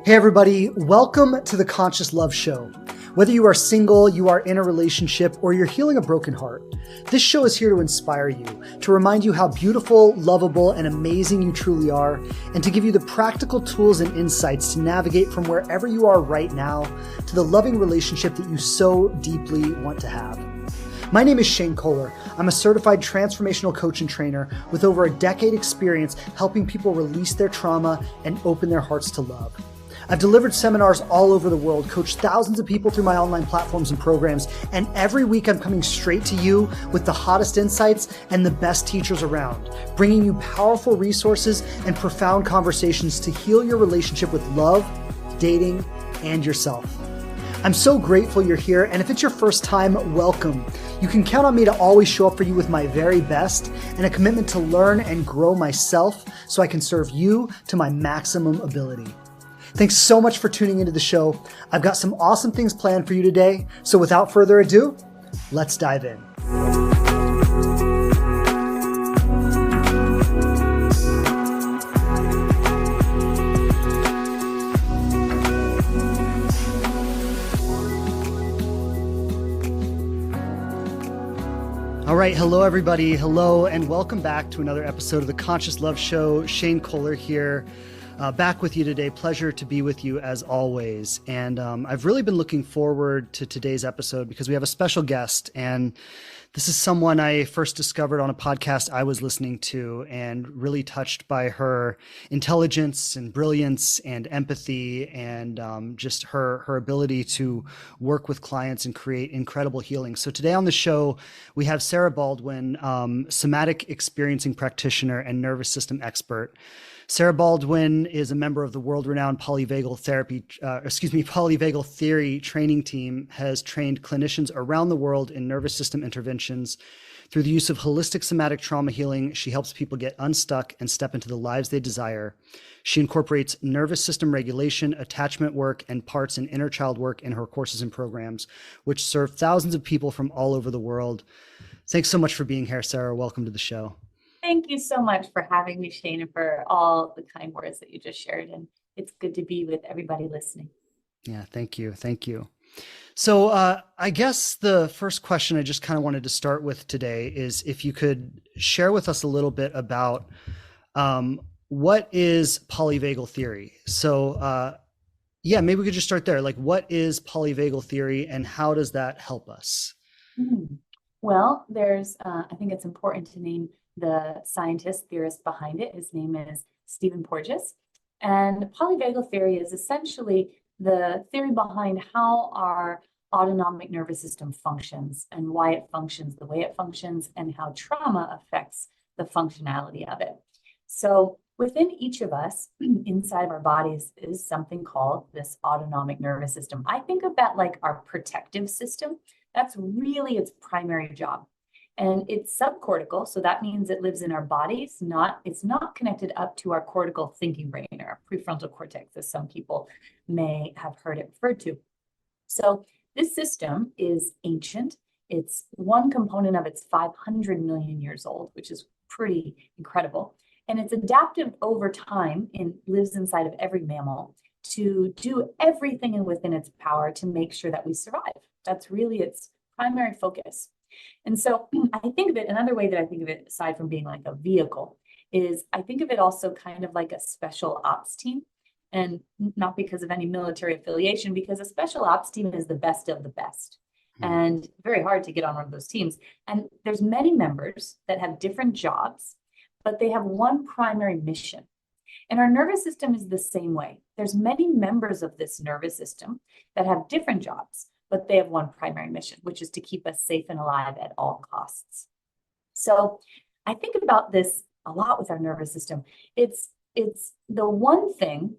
Hey everybody, welcome to the Conscious Love Show. Whether you are single, you are in a relationship, or you're healing a broken heart, this show is here to inspire you, to remind you how beautiful, lovable, and amazing you truly are, and to give you the practical tools and insights to navigate from wherever you are right now to the loving relationship that you so deeply want to have. My name is Shane Kohler. I'm a certified transformational coach and trainer with over a decade experience helping people release their trauma and open their hearts to love. I've delivered seminars all over the world, coached thousands of people through my online platforms and programs, and every week I'm coming straight to you with the hottest insights and the best teachers around, bringing you powerful resources and profound conversations to heal your relationship with love, dating, and yourself. I'm so grateful you're here, and if it's your first time, welcome. You can count on me to always show up for you with my very best and a commitment to learn and grow myself so I can serve you to my maximum ability. Thanks so much for tuning into the show. I've got some awesome things planned for you today. So without further ado, let's dive in. All right. Hello, everybody. Hello, and welcome back to another episode of the Conscious Love Show. Shane Kohler here. Back with you today. Pleasure to be with you as always. And I've really been looking forward to today's episode because we have a special guest. And this is someone I first discovered on a podcast I was listening to and really touched by her intelligence and brilliance and empathy and just her ability to work with clients and create incredible healing. So today on the show, we have Sarah Baldwin, somatic experiencing practitioner and nervous system expert. Sarah Baldwin is a member of the world-renowned polyvagal theory training team, has trained clinicians around the world in nervous system interventions. Through the use of holistic somatic trauma healing, she helps people get unstuck and step into the lives they desire. She incorporates nervous system regulation, attachment work, and parts and inner child work in her courses and programs, which serve thousands of people from all over the world. Thanks so much for being here, Sarah. Welcome to the show. Thank you so much for having me, Shane, and for all the kind words that you just shared. And it's good to be with everybody listening. Yeah, thank you. Thank you. So I guess the first question I just kind of wanted to start with today is if you could share with us a little bit about what is polyvagal theory? So maybe we could just start there. Like, what is polyvagal theory and how does that help us? Well, there's, I think it's important to name the scientist theorist behind it. His name is Stephen Porges. And polyvagal theory is essentially the theory behind how our autonomic nervous system functions and why it functions the way it functions and how trauma affects the functionality of it. So within each of us, inside of our bodies, is something called this autonomic nervous system. I think of that like our protective system. That's really its primary job. And it's subcortical, so that means it lives in our bodies. It's not connected up to our cortical thinking brain or our prefrontal cortex, as some people may have heard it referred to. So this system is ancient. It's one component of it's 500 million years old, which is pretty incredible. And it's adapted over time and lives inside of every mammal to do everything within its power to make sure that we survive. That's really its primary focus. And so I think of it, another way that I think of it, aside from being like a vehicle, is I think of it also kind of like a special ops team. And not because of any military affiliation, because a special ops team is the best of the best. And very hard to get on one of those teams. And there's many members that have different jobs, but they have one primary mission. And our nervous system is the same way. There's many members of this nervous system that have different jobs, but they have one primary mission, which is to keep us safe and alive at all costs. So I think about this a lot with our nervous system. It's the one thing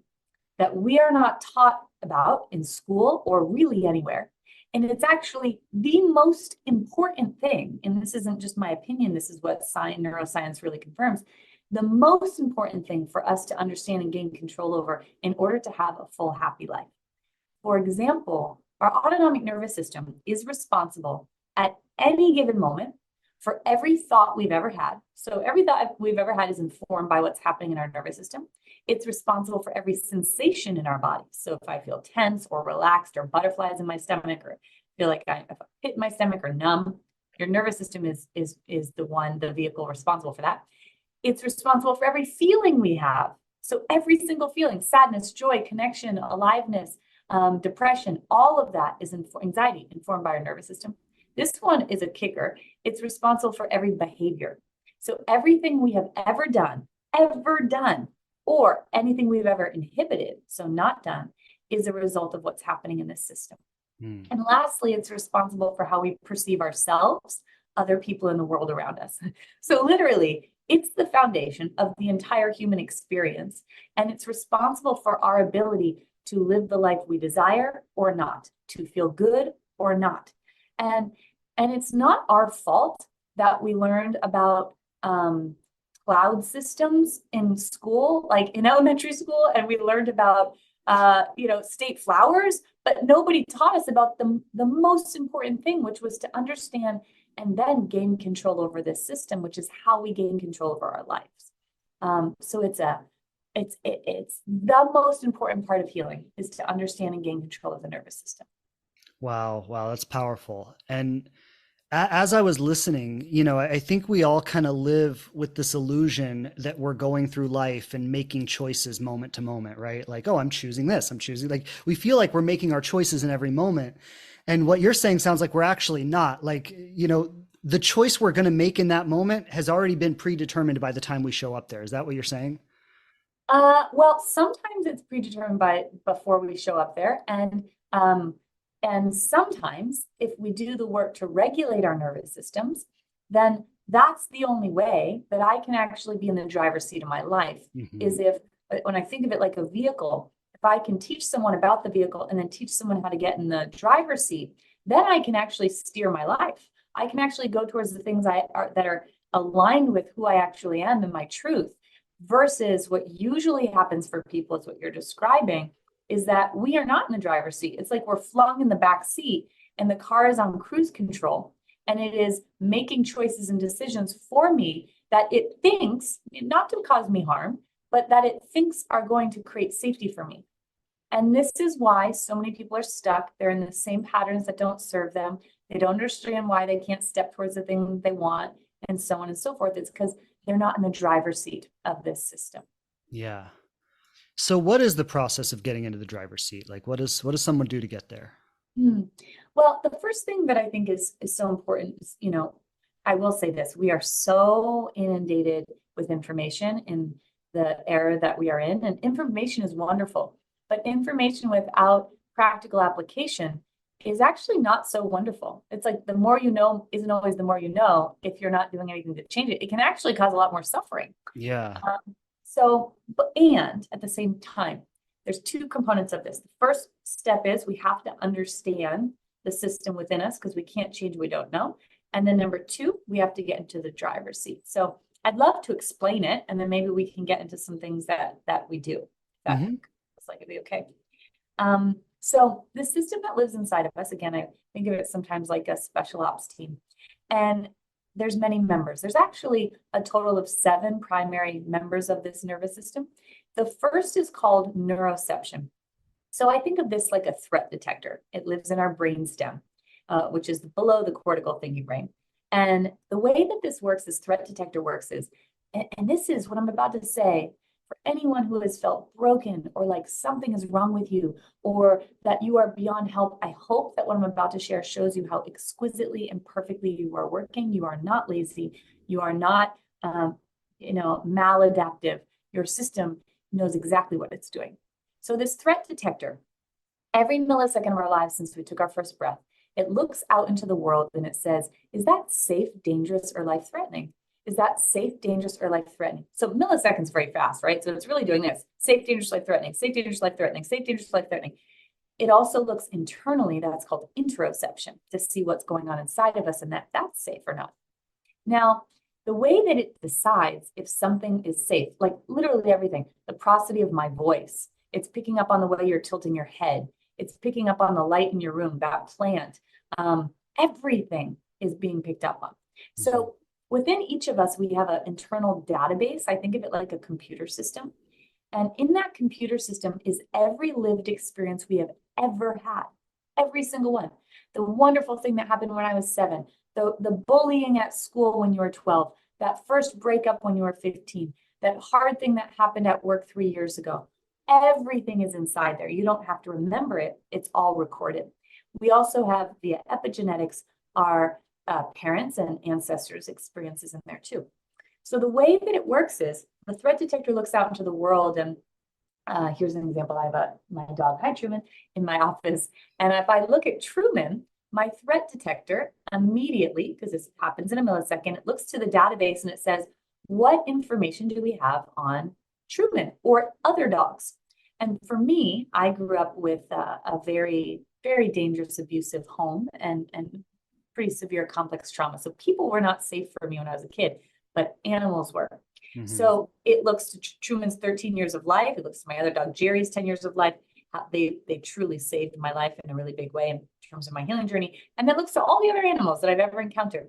that we are not taught about in school or really anywhere. And it's actually the most important thing. And this isn't just my opinion. This is what neuroscience really confirms. The most important thing for us to understand and gain control over in order to have a full, happy life. For example, our autonomic nervous system is responsible at any given moment for every thought we've ever had. So every thought we've ever had is informed by what's happening in our nervous system. It's responsible for every sensation in our body. So if I feel tense or relaxed or butterflies in my stomach, or feel like if I hit my stomach or numb, your nervous system is the vehicle responsible for that. It's responsible for every feeling we have. So every single feeling, sadness, joy, connection, aliveness, depression, all of that is anxiety, informed by our nervous system. This one is a kicker. It's responsible for every behavior. So everything we have ever done, or anything we've ever inhibited, so not done, is a result of what's happening in this system. And lastly, it's responsible for how we perceive ourselves, other people in the world around us. So literally, it's the foundation of the entire human experience, and it's responsible for our ability to live the life we desire or not, to feel good or not. And it's not our fault that we learned about cloud systems in school, like in elementary school, and we learned about state flowers, but nobody taught us about the most important thing, which was to understand and then gain control over this system, which is how we gain control over our lives. So it's the most important part of healing, is to understand and gain control of the nervous system. Wow, that's powerful. And as I was listening, I think we all kind of live with this illusion that we're going through life and making choices moment to moment, right? Like, oh, I'm choosing this, like we feel like we're making our choices in every moment. And what you're saying sounds like we're actually not. Like, the choice we're going to make in that moment has already been predetermined by the time we show up there. Is that what you're saying? Well, sometimes it's predetermined before we show up there. And sometimes if we do the work to regulate our nervous systems, then that's the only way that I can actually be in the driver's seat of my life, is when I think of it like a vehicle, if I can teach someone about the vehicle and then teach someone how to get in the driver's seat, then I can actually steer my life. I can actually go towards the things that are aligned with who I actually am and my truth, versus what usually happens for people is what you're describing, is that we are not in the driver's seat. It's like we're flung in the back seat and the car is on cruise control, and it is making choices and decisions for me that it thinks, not to cause me harm, but that it thinks are going to create safety for me. And this is why so many people are stuck. They're in the same patterns that don't serve them. They don't understand why they can't step towards the thing they want, and so on and so forth. It's because they're not in the driver's seat of this system. Yeah. So what is the process of getting into the driver's seat? Like, what does someone do to get there? Well, the first thing that I think is so important is, I will say this: we are so inundated with information in the era that we are in, and information is wonderful, but information without practical application is actually not so wonderful. It's like the more you know isn't always the more you know. If you're not doing anything to change it, it can actually cause a lot more suffering. Yeah. And at the same time, there's two components of this. The first step is we have to understand the system within us, because we can't change what we don't know. And then number two, we have to get into the driver's seat. So I'd love to explain it, and then maybe we can get into some things that we do. That looks like it'd be okay. So the system that lives inside of us, again, I think of it sometimes like a special ops team. And there's many members. There's actually a total of 7 primary members of this nervous system. The first is called neuroception. So I think of this like a threat detector. It lives in our brainstem, which is below the cortical thinking brain. And the way that this works, this threat detector works, is, and this is what I'm about to say, for anyone who has felt broken or like something is wrong with you, or that you are beyond help, I hope that what I'm about to share shows you how exquisitely and perfectly you are working. You are not lazy. You are not, maladaptive. Your system knows exactly what it's doing. So this threat detector, every millisecond of our lives since we took our first breath, it looks out into the world and it says, is that safe, dangerous, or life-threatening? Is that safe, dangerous, or life-threatening? So milliseconds very fast, right? So it's really doing this: safe, dangerous, life-threatening, safe, dangerous, life-threatening, safe, dangerous, life-threatening. It also looks internally, that's called interoception, to see what's going on inside of us and that's safe or not. Now, the way that it decides if something is safe, like literally everything, the prosody of my voice, it's picking up on the way you're tilting your head, it's picking up on the light in your room, that plant, everything is being picked up on. So within each of us, we have an internal database. I think of it like a computer system. And in that computer system is every lived experience we have ever had, every single one. The wonderful thing that happened when I was 7, the bullying at school when you were 12, that first breakup when you were 15, that hard thing that happened at work 3 years ago. Everything is inside there. You don't have to remember it. It's all recorded. We also have, via epigenetics, our parents' and ancestors' experiences in there too. So the way that it works is the threat detector looks out into the world, and here's an example. I have my dog, hi Truman, in my office. And if I look at Truman, my threat detector immediately, because this happens in a millisecond, it looks to the database and it says, what information do we have on Truman or other dogs? And for me, I grew up with a very, very dangerous, abusive home and pretty severe complex trauma. So people were not safe for me when I was a kid, but animals were. Mm-hmm. So it looks to Truman's 13 years of life. It looks to my other dog, Jerry's 10 years of life. They truly saved my life in a really big way in terms of my healing journey. And then looks to all the other animals that I've ever encountered.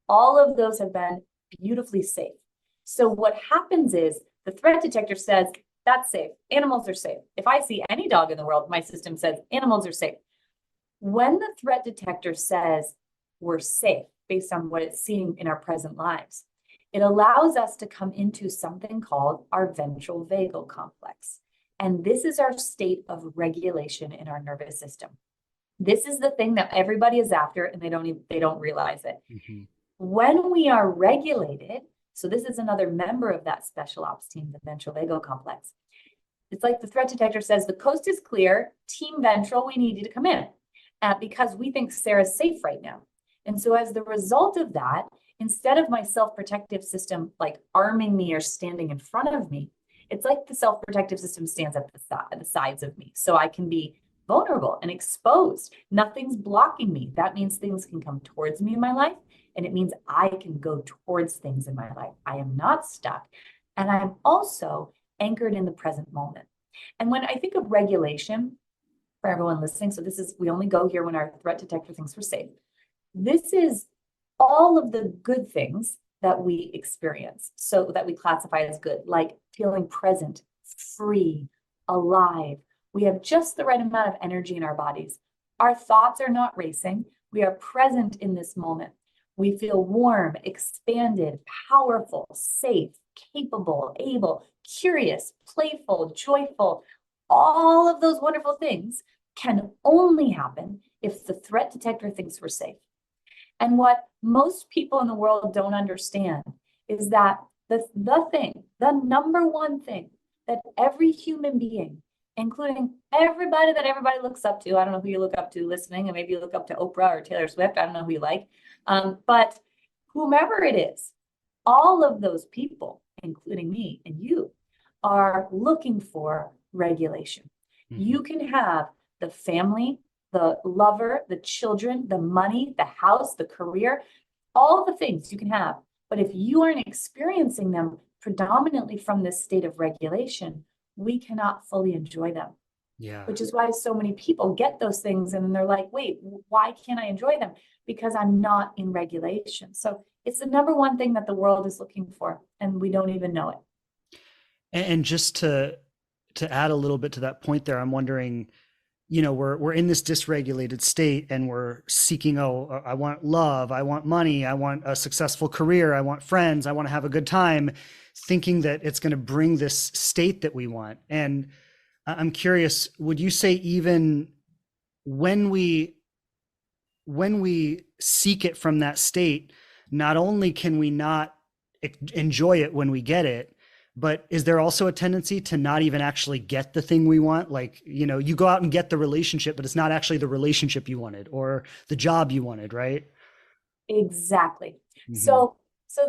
All of those have been beautifully safe. So what happens is the threat detector says, that's safe. Animals are safe. If I see any dog in the world, my system says animals are safe. When the threat detector says we're safe based on what it's seeing in our present lives, it allows us to come into something called our ventral vagal complex. And this is our state of regulation in our nervous system. This is the thing that everybody is after, and they don't realize it. Mm-hmm. When we are regulated, so this is another member of that special ops team, the ventral vagal complex. It's like the threat detector says, the coast is clear, team ventral, we need you to come in because we think Sarah's safe right now. And so as the result of that, instead of my self-protective system like arming me or standing in front of me, it's like the self-protective system stands at the sides of me. So I can be vulnerable and exposed. Nothing's blocking me. That means things can come towards me in my life. And it means I can go towards things in my life. I am not stuck. And I'm also anchored in the present moment. And when I think of regulation, for everyone listening, so this is, we only go here when our threat detector thinks we're safe. This is all of the good things that we experience, so that we classify as good, like feeling present, free, alive. We have just the right amount of energy in our bodies. Our thoughts are not racing. We are present in this moment. We feel warm, expanded, powerful, safe, capable, able, curious, playful, joyful. All of those wonderful things can only happen if the threat detector thinks we're safe. And what most people in the world don't understand is that the number one thing that every human being, including everybody that everybody looks up to, I don't know who you look up to listening, and maybe you look up to Oprah or Taylor Swift, I don't know who you like, but whomever it is, all of those people, including me and you, are looking for regulation. Mm-hmm. You can have the family, the lover, the children, the money, the house, the career, all the things you can have. But if you aren't experiencing them predominantly from this state of regulation, we cannot fully enjoy them. Yeah. Which is why so many people get those things and they're like, wait, why can't I enjoy them? Because I'm not in regulation. So it's the number one thing that the world is looking for, and we don't even know it. And just to add a little bit to that point there, I'm wondering, you know, we're in this dysregulated state and we're seeking, oh, I want love, I want money, I want a successful career, I want friends, I want to have a good time, thinking that it's going to bring this state that we want. And I'm curious, would you say even when we seek it from that state, not only can we not enjoy it when we get it, but is there also a tendency to not even actually get the thing we want? Like, you know, you go out and get the relationship, but it's not actually the relationship you wanted or the job you wanted, right? Exactly. Mm-hmm. So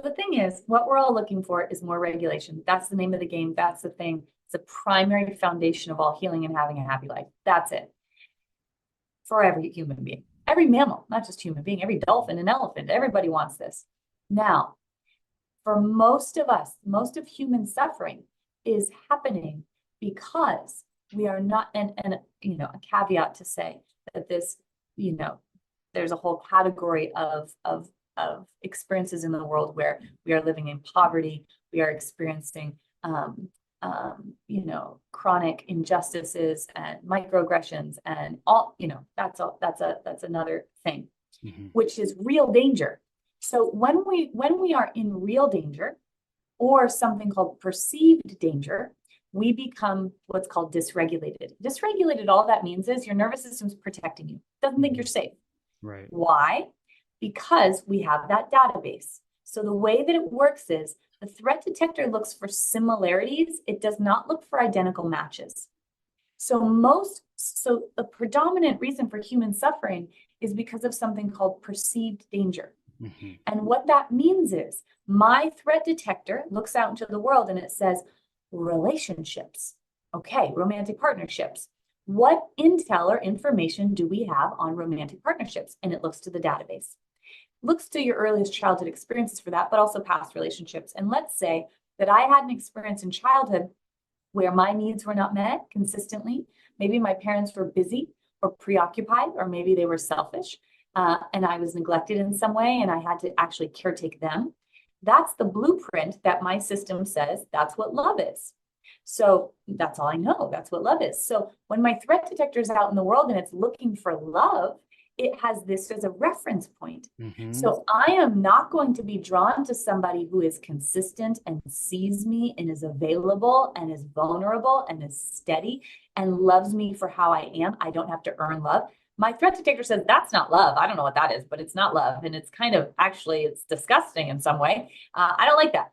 the thing is, what we're all looking for is more regulation. That's the name of the game. That's the thing. It's the primary foundation of all healing and having a happy life. That's it. For every human being, every mammal, not just human being, every dolphin and elephant, everybody wants this. Now, for most of us, most of human suffering is happening because we are not, and you know, a caveat to say that this, you know, there's a whole category of experiences in the world where we are living in poverty, we are experiencing chronic injustices and microaggressions and all, that's another thing, which is real danger. So when we are in real danger or something called perceived danger, we become what's called dysregulated. Dysregulated, all that means is your nervous system's protecting you. Doesn't think you're safe. Right. Why? Because we have that database. So the way that it works is the threat detector looks for similarities. It does not look for identical matches. So the predominant reason for human suffering is because of something called perceived danger. And what that means is my threat detector looks out into the world and it says relationships. Okay, romantic partnerships. What intel or information do we have on romantic partnerships? And it looks to the database. Looks to your earliest childhood experiences for that, but also past relationships. And let's say that I had an experience in childhood where my needs were not met consistently. Maybe my parents were busy or preoccupied, or maybe they were selfish, and I was neglected in some way, and I had to actually caretake them. That's the blueprint that my system says that's what love is. So that's all I know. That's what love is. So when my threat detector is out in the world and it's looking for love, it has this as a reference point. So I am not going to be drawn to somebody who is consistent and sees me and is available and is vulnerable and is steady and loves me for how I am. I don't have to earn love. My threat detector says that's not love. I don't know what that is, but it's not love. And it's kind of it's disgusting in some way. I don't like that.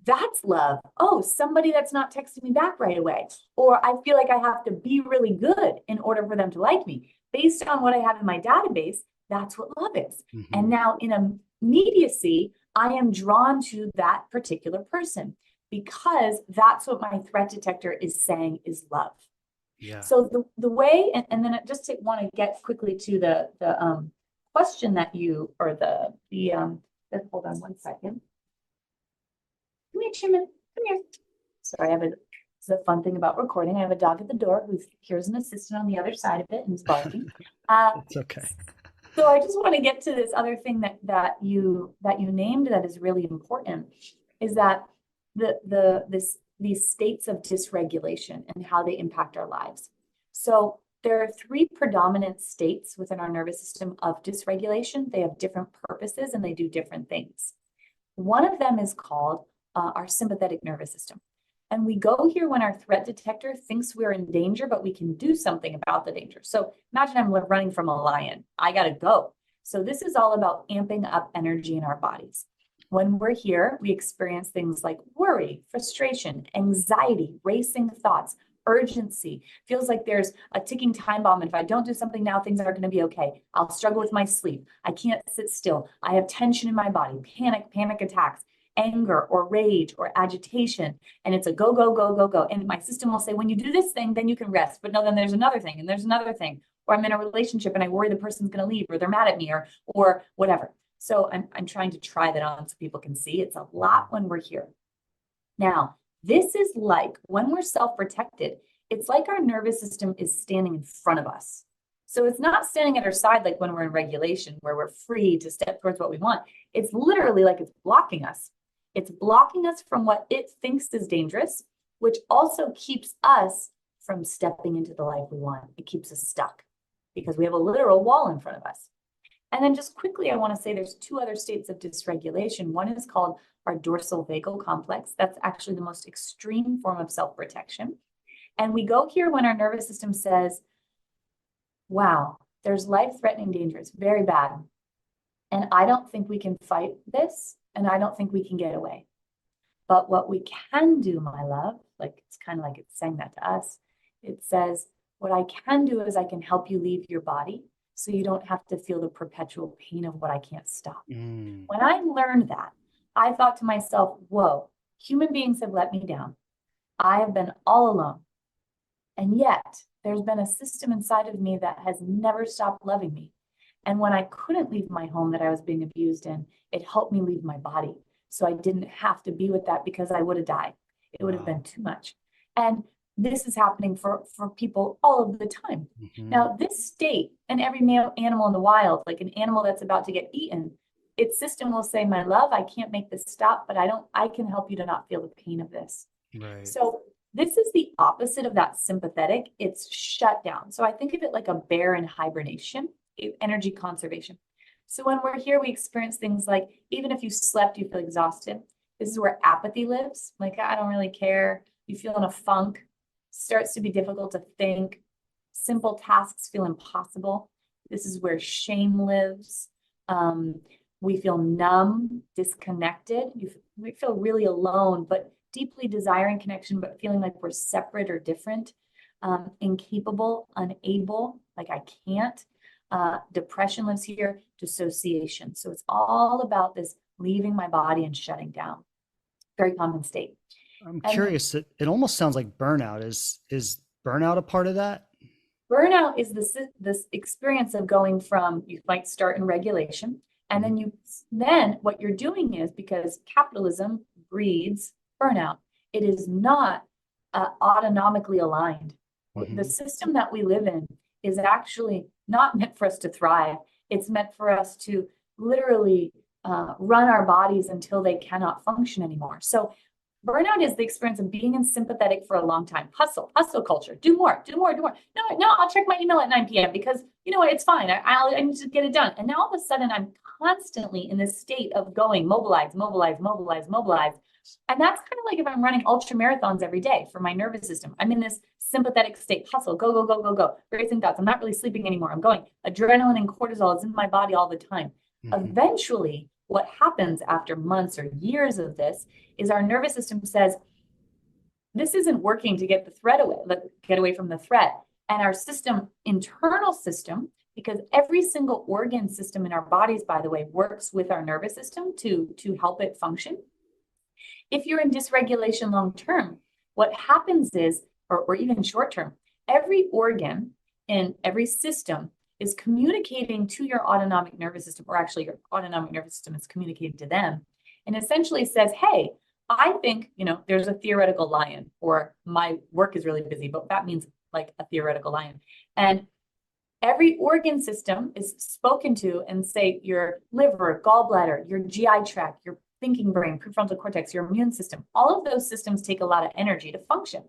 That's love. Oh, somebody that's not texting me back right away. Or I feel like I have to be really good in order for them to like me. Based on what I have in my database, that's what love is. And now in immediacy, I am drawn to that particular person because that's what my threat detector is saying is love. Yeah. So the way, and then I just want to get quickly to the question that you, or hold on one second. Come here, Chimman. Come here. Sorry, it's a fun thing about recording. I have a dog at the door who hears an assistant on the other side of it and is barking. It's okay. So I just want to get to this other thing that you named that is really important, is that these states of dysregulation and how they impact our lives. So there are three predominant states within our nervous system of dysregulation. They have different purposes and they do different things. One of them is called our sympathetic nervous system. And we go here when our threat detector thinks we're in danger, but we can do something about the danger. So imagine I'm running from a lion. I got to go. So this is all about amping up energy in our bodies. When we're here, we experience things like worry, frustration, anxiety, racing thoughts, urgency. Feels like there's a ticking time bomb. And if I don't do something now, things aren't going to be okay. I'll struggle with my sleep. I can't sit still. I have tension in my body, panic attacks, anger or rage or agitation. And it's a go, go, go, go, go. And my system will say, when you do this thing, then you can rest. But no, then there's another thing and there's another thing. Or I'm in a relationship and I worry the person's going to leave or they're mad at me or whatever. So I'm trying to try that on so people can see. It's a lot when we're here. Now, this is like when we're self-protected, it's like our nervous system is standing in front of us. So it's not standing at our side like when we're in regulation, where we're free to step towards what we want. It's literally like it's blocking us. It's blocking us from what it thinks is dangerous, which also keeps us from stepping into the life we want. It keeps us stuck because we have a literal wall in front of us. And then just quickly, I want to say there's two other states of dysregulation. One is called our dorsal vagal complex. That's actually the most extreme form of self-protection. And we go here when our nervous system says, wow, there's life-threatening danger. It's very bad. And I don't think we can fight this. And I don't think we can get away. But what we can do, my love, like it's kind of like it's saying that to us. It says, what I can do is I can help you leave your body so you don't have to feel the perpetual pain of what I can't stop. When I learned that, I thought to myself, whoa, human beings have let me down. I have been all alone. And yet there's been a system inside of me that has never stopped loving me. And when I couldn't leave my home that I was being abused in, it helped me leave my body. So I didn't have to be with that because I would have died. It would have been too much. And this is happening for people all of the time. Now, this state, and every animal in the wild, like an animal that's about to get eaten, its system will say, my love, I can't make this stop, but I can help you to not feel the pain of this. Right. So This is the opposite of that sympathetic. It's shut down. So I think of it like a bear in hibernation, energy conservation. So when we're here, we experience things like, even if you slept, you feel exhausted. This is where apathy lives. Like, I don't really care. You feel in a funk. Starts to be difficult to think. Simple tasks feel impossible. This is where shame lives. We feel numb, disconnected. We feel really alone, but deeply desiring connection, but feeling like we're separate or different. Incapable, unable, like I can't. Depression lives here, dissociation. So it's all about this leaving my body and shutting down. Very common state. I'm curious. It almost sounds like burnout. Is burnout a part of that? Burnout is this experience of going from, you might start in regulation, and then what you're doing is, because capitalism breeds burnout, it is not autonomically aligned. The system that we live in is actually not meant for us to thrive. It's meant for us to literally run our bodies until they cannot function anymore. So burnout is the experience of being in sympathetic for a long time. Hustle culture. Do more. No, I'll check my email at 9 p.m. because you know what, it's fine. I need to get it done. And now all of a sudden I'm constantly in this state of going mobilize. And that's kind of like if I'm running ultra marathons every day for my nervous system. I'm in this sympathetic state. Hustle, go. Racing thoughts. I'm not really sleeping anymore. I'm going. Adrenaline and cortisol is in my body all the time. Eventually, what happens after months or years of this is our nervous system says, this isn't working to get the threat away, get away from the threat. And our internal system, because every single organ system in our bodies, by the way, works with our nervous system to help it function. If you're in dysregulation long term, what happens is, or even short term, every organ in every system is communicating to your autonomic nervous system, or actually your autonomic nervous system is communicating to them, and essentially says, hey, I think, there's a theoretical lion, or my work is really busy, but that means like a theoretical lion. And every organ system is spoken to and say your liver, gallbladder, your GI tract, your thinking brain, prefrontal cortex, your immune system, all of those systems take a lot of energy to function.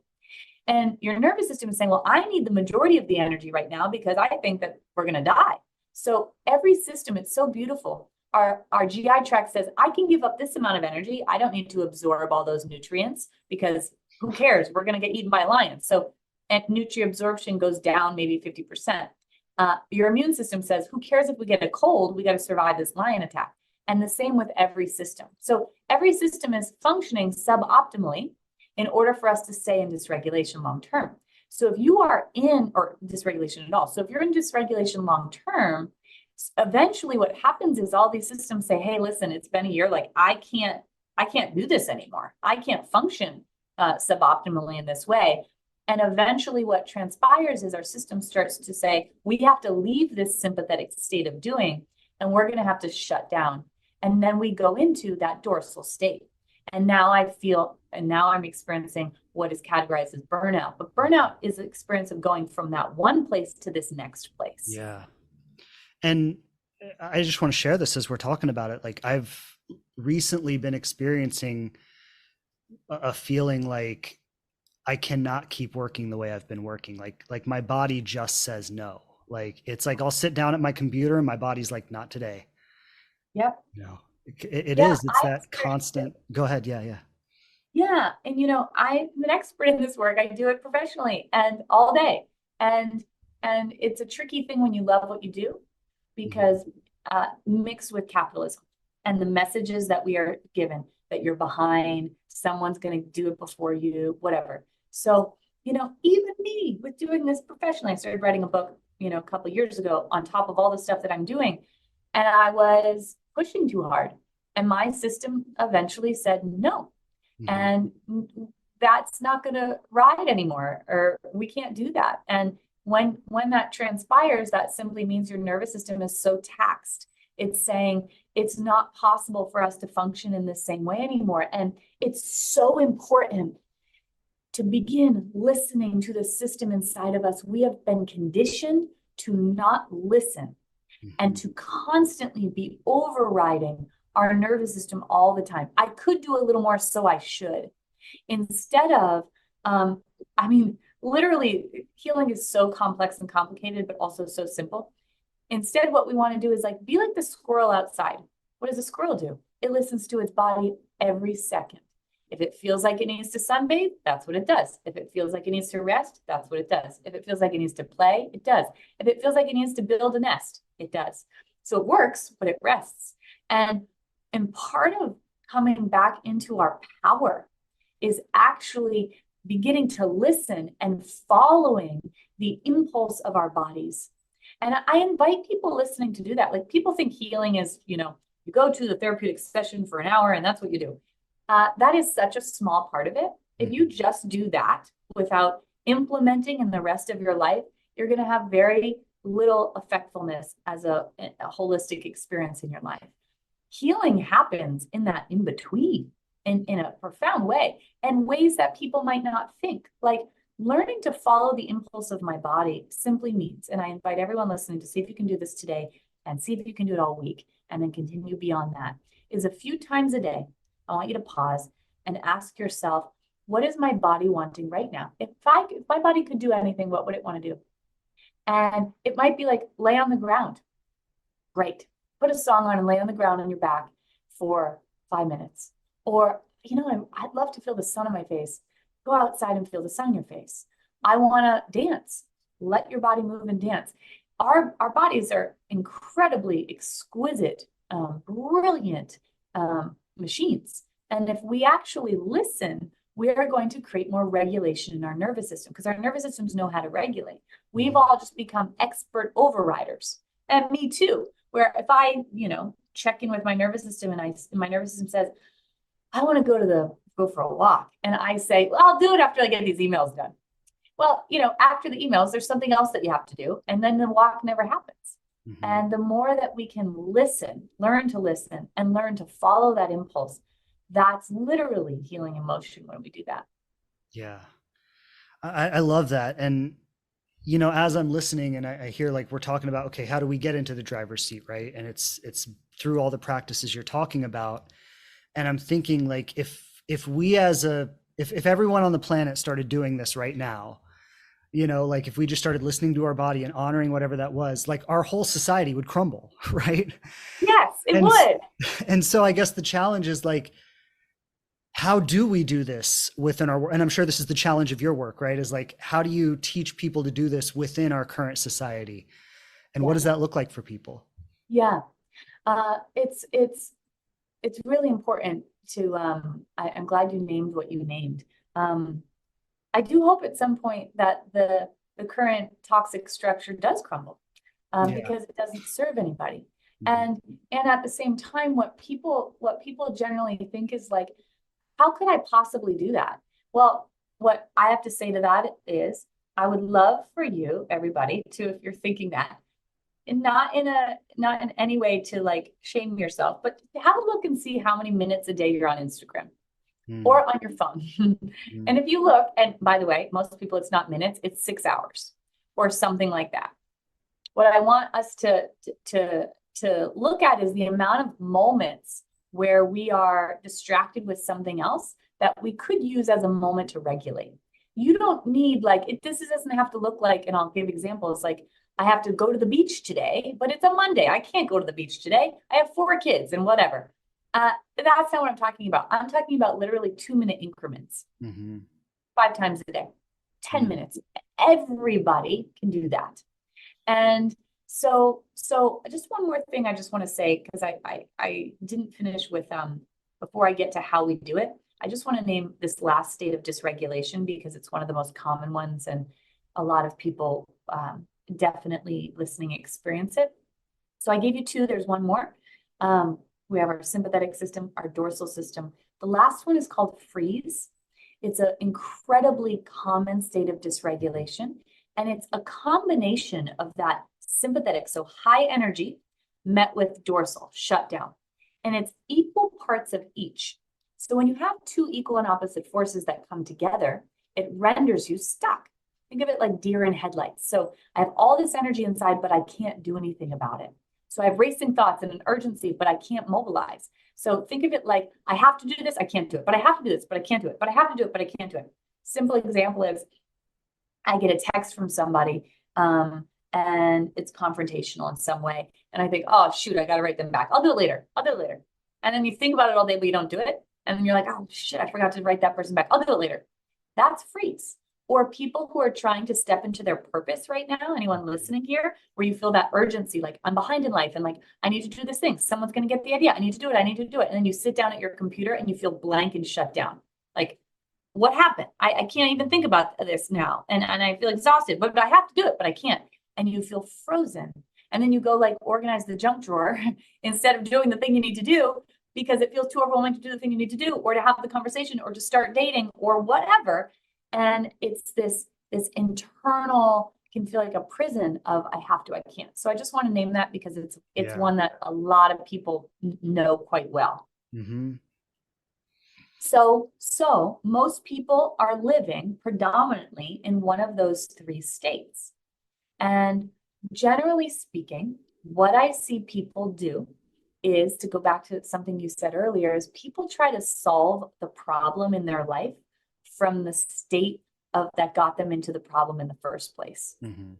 And your nervous system is saying, well, I need the majority of the energy right now because I think that we're going to die. So every system, it's so beautiful. Our GI tract says, I can give up this amount of energy. I don't need to absorb all those nutrients because who cares? We're going to get eaten by lions. So and nutrient absorption goes down maybe 50%. Your immune system says, who cares if we get a cold? We got to survive this lion attack. And the same with every system. So every system is functioning suboptimally in order for us to stay in dysregulation long term. So if you are in, or dysregulation at all, so if you're in dysregulation long term, eventually what happens is all these systems say, hey, listen, it's been a year, like I can't do this anymore. I can't function suboptimally in this way. And eventually what transpires is our system starts to say, we have to leave this sympathetic state of doing, and we're going to have to shut down. And then we go into that dorsal state. And now I'm experiencing what is categorized as burnout. But burnout is the experience of going from that one place to this next place. Yeah. And I just want to share this as we're talking about it. Like, I've recently been experiencing a feeling like I cannot keep working the way I've been working. Like my body just says no. Like, it's like I'll sit down at my computer and my body's like, not today. Yep. No, it's that constant. Go ahead. Yeah. Yeah. And, I'm an expert in this work. I do it professionally and all day. And it's a tricky thing when you love what you do, because mixed with capitalism and the messages that we are given, that you're behind, someone's going to do it before you, whatever. So, even me with doing this professionally, I started writing a book, a couple of years ago on top of all the stuff that I'm doing. And I was pushing too hard. And my system eventually said no. And that's not going to ride anymore, or we can't do that. And when that transpires, that simply means your nervous system is so taxed. It's saying it's not possible for us to function in the same way anymore. And it's so important to begin listening to the system inside of us. We have been conditioned to not listen and to constantly be overriding our nervous system all the time. I could do a little more, so I should. Instead of I mean, literally, healing is so complex and complicated, but also so simple. Instead, what we want to do is like be like the squirrel outside. What does a squirrel do? It listens to its body every second. If it feels like it needs to sunbathe, that's what it does. If it feels like it needs to rest, that's what it does. If it feels like it needs to play, it does. If it feels like it needs to build a nest, it does. So it works, but it rests. And part of coming back into our power is actually beginning to listen and following the impulse of our bodies. And I invite people listening to do that. Like people think healing is, you go to the therapeutic session for an hour and that's what you do. That is such a small part of it. If you just do that without implementing in the rest of your life, you're going to have very little effectfulness as a holistic experience in your life. Healing happens in that in between in a profound way and ways that people might not think. Like learning to follow the impulse of my body simply means, and I invite everyone listening to see if you can do this today and see if you can do it all week and then continue beyond that, is a few times a day, I want you to pause and ask yourself, what is my body wanting right now? If my body could do anything, what would it want to do? And it might be like lay on the ground. Great. Put a song on and lay on the ground on your back for 5 minutes. Or, I'd love to feel the sun on my face. Go outside and feel the sun on your face. I want to dance. Let your body move and dance. Our bodies are incredibly exquisite, brilliant machines. And if we actually listen, we are going to create more regulation in our nervous system because our nervous systems know how to regulate. We've all just become expert overriders. And me too, where if I, check in with my nervous system and my nervous system says, I want to go for a walk. And I say, well, I'll do it after I get these emails done. Well, after the emails, there's something else that you have to do. And then the walk never happens. Mm-hmm. And the more that we can learn to listen and learn to follow that impulse, that's literally healing emotion when we do that. Yeah. I love that. And, as I'm listening and I hear like we're talking about, okay, how do we get into the driver's seat, right? And it's through all the practices you're talking about. And I'm thinking like if we if everyone on the planet started doing this right now, like if we just started listening to our body and honoring whatever that was, like our whole society would crumble, right? Yes, it would. And so I guess the challenge is like, how do we do this within our work? And I'm sure this is the challenge of your work, right? Is like, how do you teach people to do this within our current society? And what does that look like for people? Yeah. It's really important to, I'm glad you named what you named. I do hope at some point that the current toxic structure does crumble because it doesn't serve anybody. And at the same time, what people generally think is like, how could I possibly do that? Well, what I have to say to that is I would love for you, everybody, to, if you're thinking that, and not in any way to like shame yourself, but have a look and see how many minutes a day you're on Instagram or on your phone. And if you look, and by the way, most people, it's not minutes, it's 6 hours or something like that. What I want us to look at is the amount of moments where we are distracted with something else that we could use as a moment to regulate. You don't need this doesn't have to look like, and I'll give examples like, I have to go to the beach today, but it's a Monday. I can't go to the beach today. I have 4 kids and whatever. That's not what I'm talking about. I'm talking about literally 2-minute increments, 5 times a day, 10 minutes. Everybody can do that. And so just one more thing I just want to say, because I didn't finish with, before I get to how we do it, I just want to name this last state of dysregulation because it's one of the most common ones. And a lot of people definitely listening experience it. So I gave you 2, there's one more. We have our sympathetic system, our dorsal system. The last one is called freeze. It's an incredibly common state of dysregulation. And it's a combination of that sympathetic, so high energy, met with dorsal, shut down. And it's equal parts of each. So when you have 2 equal and opposite forces that come together, it renders you stuck. Think of it like deer in headlights. So I have all this energy inside, but I can't do anything about it. So I have racing thoughts and an urgency, but I can't mobilize. So think of it like, I have to do this, I can't do it, but I have to do this, but I can't do it, but I have to do it, but I can't do it. simple example is I get a text from somebody, and it's confrontational in some way. And I think, oh, shoot, I got to write them back. I'll do it later. I'll do it later. And then you think about it all day, but you don't do it. And then you're like, oh, shit, I forgot to write that person back. I'll do it later. That's freeze. Or people who are trying to step into their purpose right now, anyone listening here, where you feel that urgency, like I'm behind in life and like, I need to do this thing. Someone's going to get the idea. I need to do it. I need to do it. And then you sit down at your computer and you feel blank and shut down. Like, what happened? I can't even think about this now. And I feel exhausted, but I have to do it, but I can't. And you feel frozen. And then you go like organize the junk drawer instead of doing the thing you need to do because it feels too overwhelming to do the thing you need to do or to have the conversation or to start dating or whatever. And it's this internal, can feel like a prison of I have to, I can't. So I just want to name that because it's one that a lot of people know quite well. Mm-hmm. So most people are living predominantly in one of those three states. And generally speaking, what I see people do is, to go back to something you said earlier, is people try to solve the problem in their life from the state of that got them into the problem in the first place. Mm-hmm.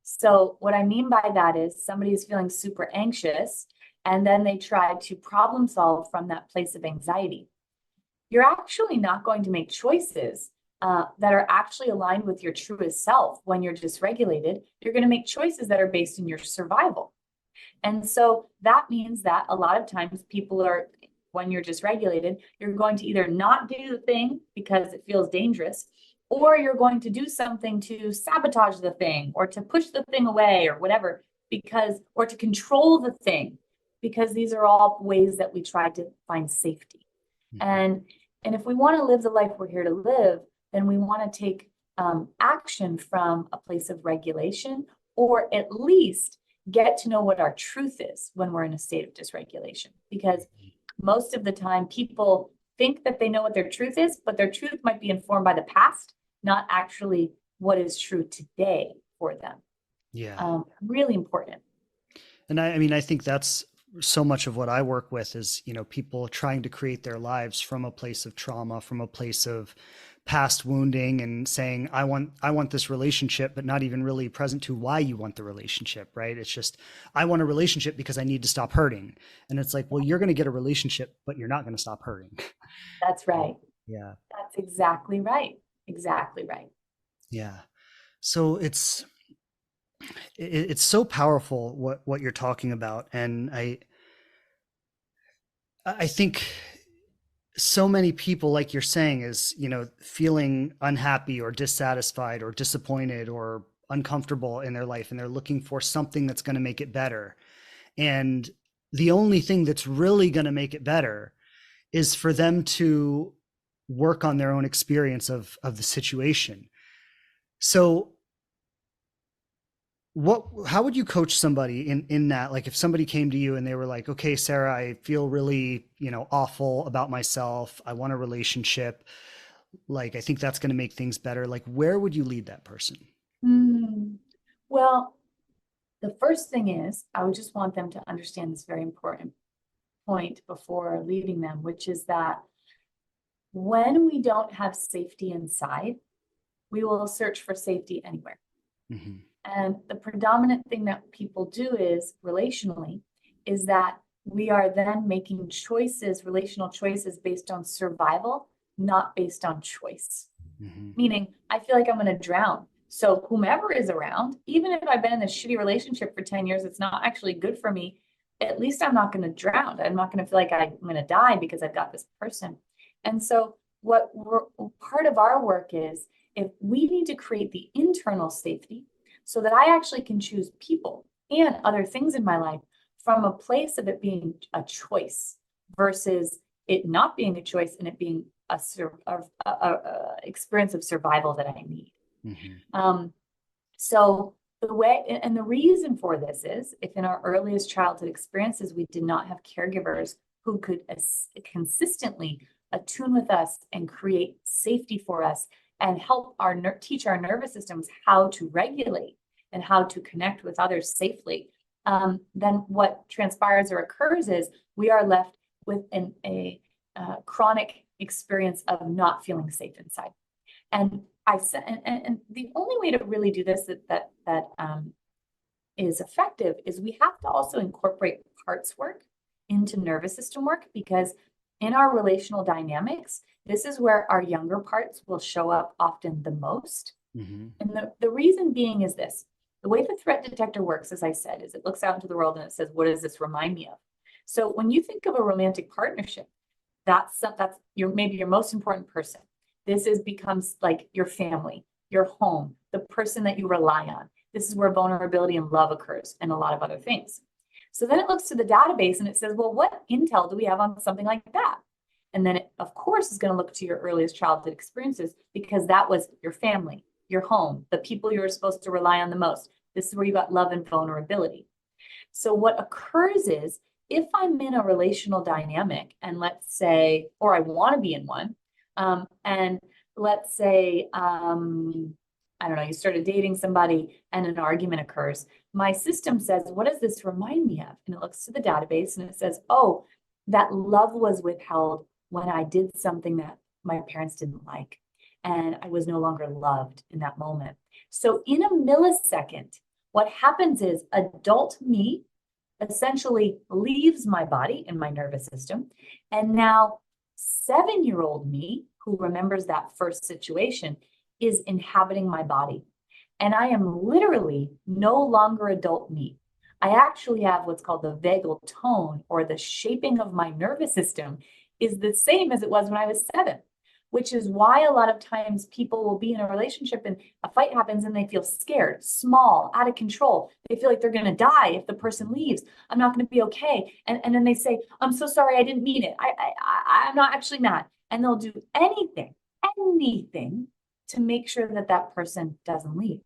So what I mean by that is somebody is feeling super anxious and then they try to problem solve from that place of anxiety. You're actually not going to make choices that are actually aligned with your truest self when you're dysregulated. You're going to make choices that are based in your survival. And so that means that a lot of times people are, when you're dysregulated, you're going to either not do the thing because it feels dangerous, or you're going to do something to sabotage the thing or to push the thing away or whatever, or to control the thing, because these are all ways that we try to find safety. Mm-hmm. And if we want to live the life we're here to live, then we want to take action from a place of regulation, or at least get to know what our truth is when we're in a state of dysregulation. Because most of the time people think that they know what their truth is, but their truth might be informed by the past, not actually what is true today for them. Yeah. Really important. And I mean, I think that's so much of what I work with is, people trying to create their lives from a place of trauma, from a place of past wounding, and saying, I want this relationship, but not even really present to why you want the relationship, right? It's just, I want a relationship because I need to stop hurting. And it's like, well, you're going to get a relationship, but you're not going to stop hurting. That's right. Yeah. That's exactly right. Exactly right. Yeah. So it's so powerful what you're talking about. And I think so many people, like you're saying, is, feeling unhappy or dissatisfied or disappointed or uncomfortable in their life, and they're looking for something that's going to make it better. And the only thing that's really going to make it better is for them to work on their own experience of the situation. So how would you coach somebody in that? Like if somebody came to you and they were like, okay, Sarah, I feel really, awful about myself. I want a relationship. Like, I think that's going to make things better. Like, where would you lead that person? Well, the first thing is, I would just want them to understand this very important point before leading them, which is that when we don't have safety inside, we will search for safety anywhere. Mm-hmm. And the predominant thing that people do is relationally, is that we are then making choices, relational choices based on survival, not based on choice. Mm-hmm. Meaning, I feel like I'm going to drown. So whomever is around, even if I've been in this shitty relationship for 10 years, it's not actually good for me. At least I'm not going to drown. I'm not going to feel like I'm going to die because I've got this person. And so part of our work is, if we need to create the internal safety so that I actually can choose people and other things in my life from a place of it being a choice versus it not being a choice and it being a experience of survival that I need. Mm-hmm. So the way, and the reason for this is, if in our earliest childhood experiences, we did not have caregivers who could consistently attune with us and create safety for us and help teach our nervous systems how to regulate and how to connect with others safely, then what transpires or occurs is we are left with a chronic experience of not feeling safe inside. And I said, and the only way to really do this that is effective is we have to also incorporate parts work into nervous system work, because in our relational dynamics, this is where our younger parts will show up often the most. Mm-hmm. And the reason being is this: the way the threat detector works, as I said, is it looks out into the world and it says, what does this remind me of? So when you think of a romantic partnership, that's maybe your most important person. This becomes like your family, your home, the person that you rely on. This is where vulnerability and love occurs, and a lot of other things. So then it looks to the database and it says, well, what intel do we have on something like that? And then it, of course, is going to look to your earliest childhood experiences, because that was your family, your home, the people you were supposed to rely on the most. This is where you got love and vulnerability. So what occurs is, if I'm in a relational dynamic, and let's say, or I want to be in one, and let's say, I don't know, you started dating somebody and an argument occurs, my system says, what does this remind me of? And it looks to the database and it says, oh, that love was withheld when I did something that my parents didn't like, and I was no longer loved in that moment. So in a millisecond, what happens is adult me essentially leaves my body and my nervous system. And now 7-year-old me, who remembers that first situation, is inhabiting my body. And I am literally no longer adult me. I actually have what's called the vagal tone, or the shaping of my nervous system is the same as it was when I was 7, which is why a lot of times people will be in a relationship and a fight happens and they feel scared, small, out of control. They feel like they're going to die if the person leaves. I'm not going to be okay. And then they say, I'm so sorry, I didn't mean it. I'm not actually mad. And they'll do anything to make sure that that person doesn't leave.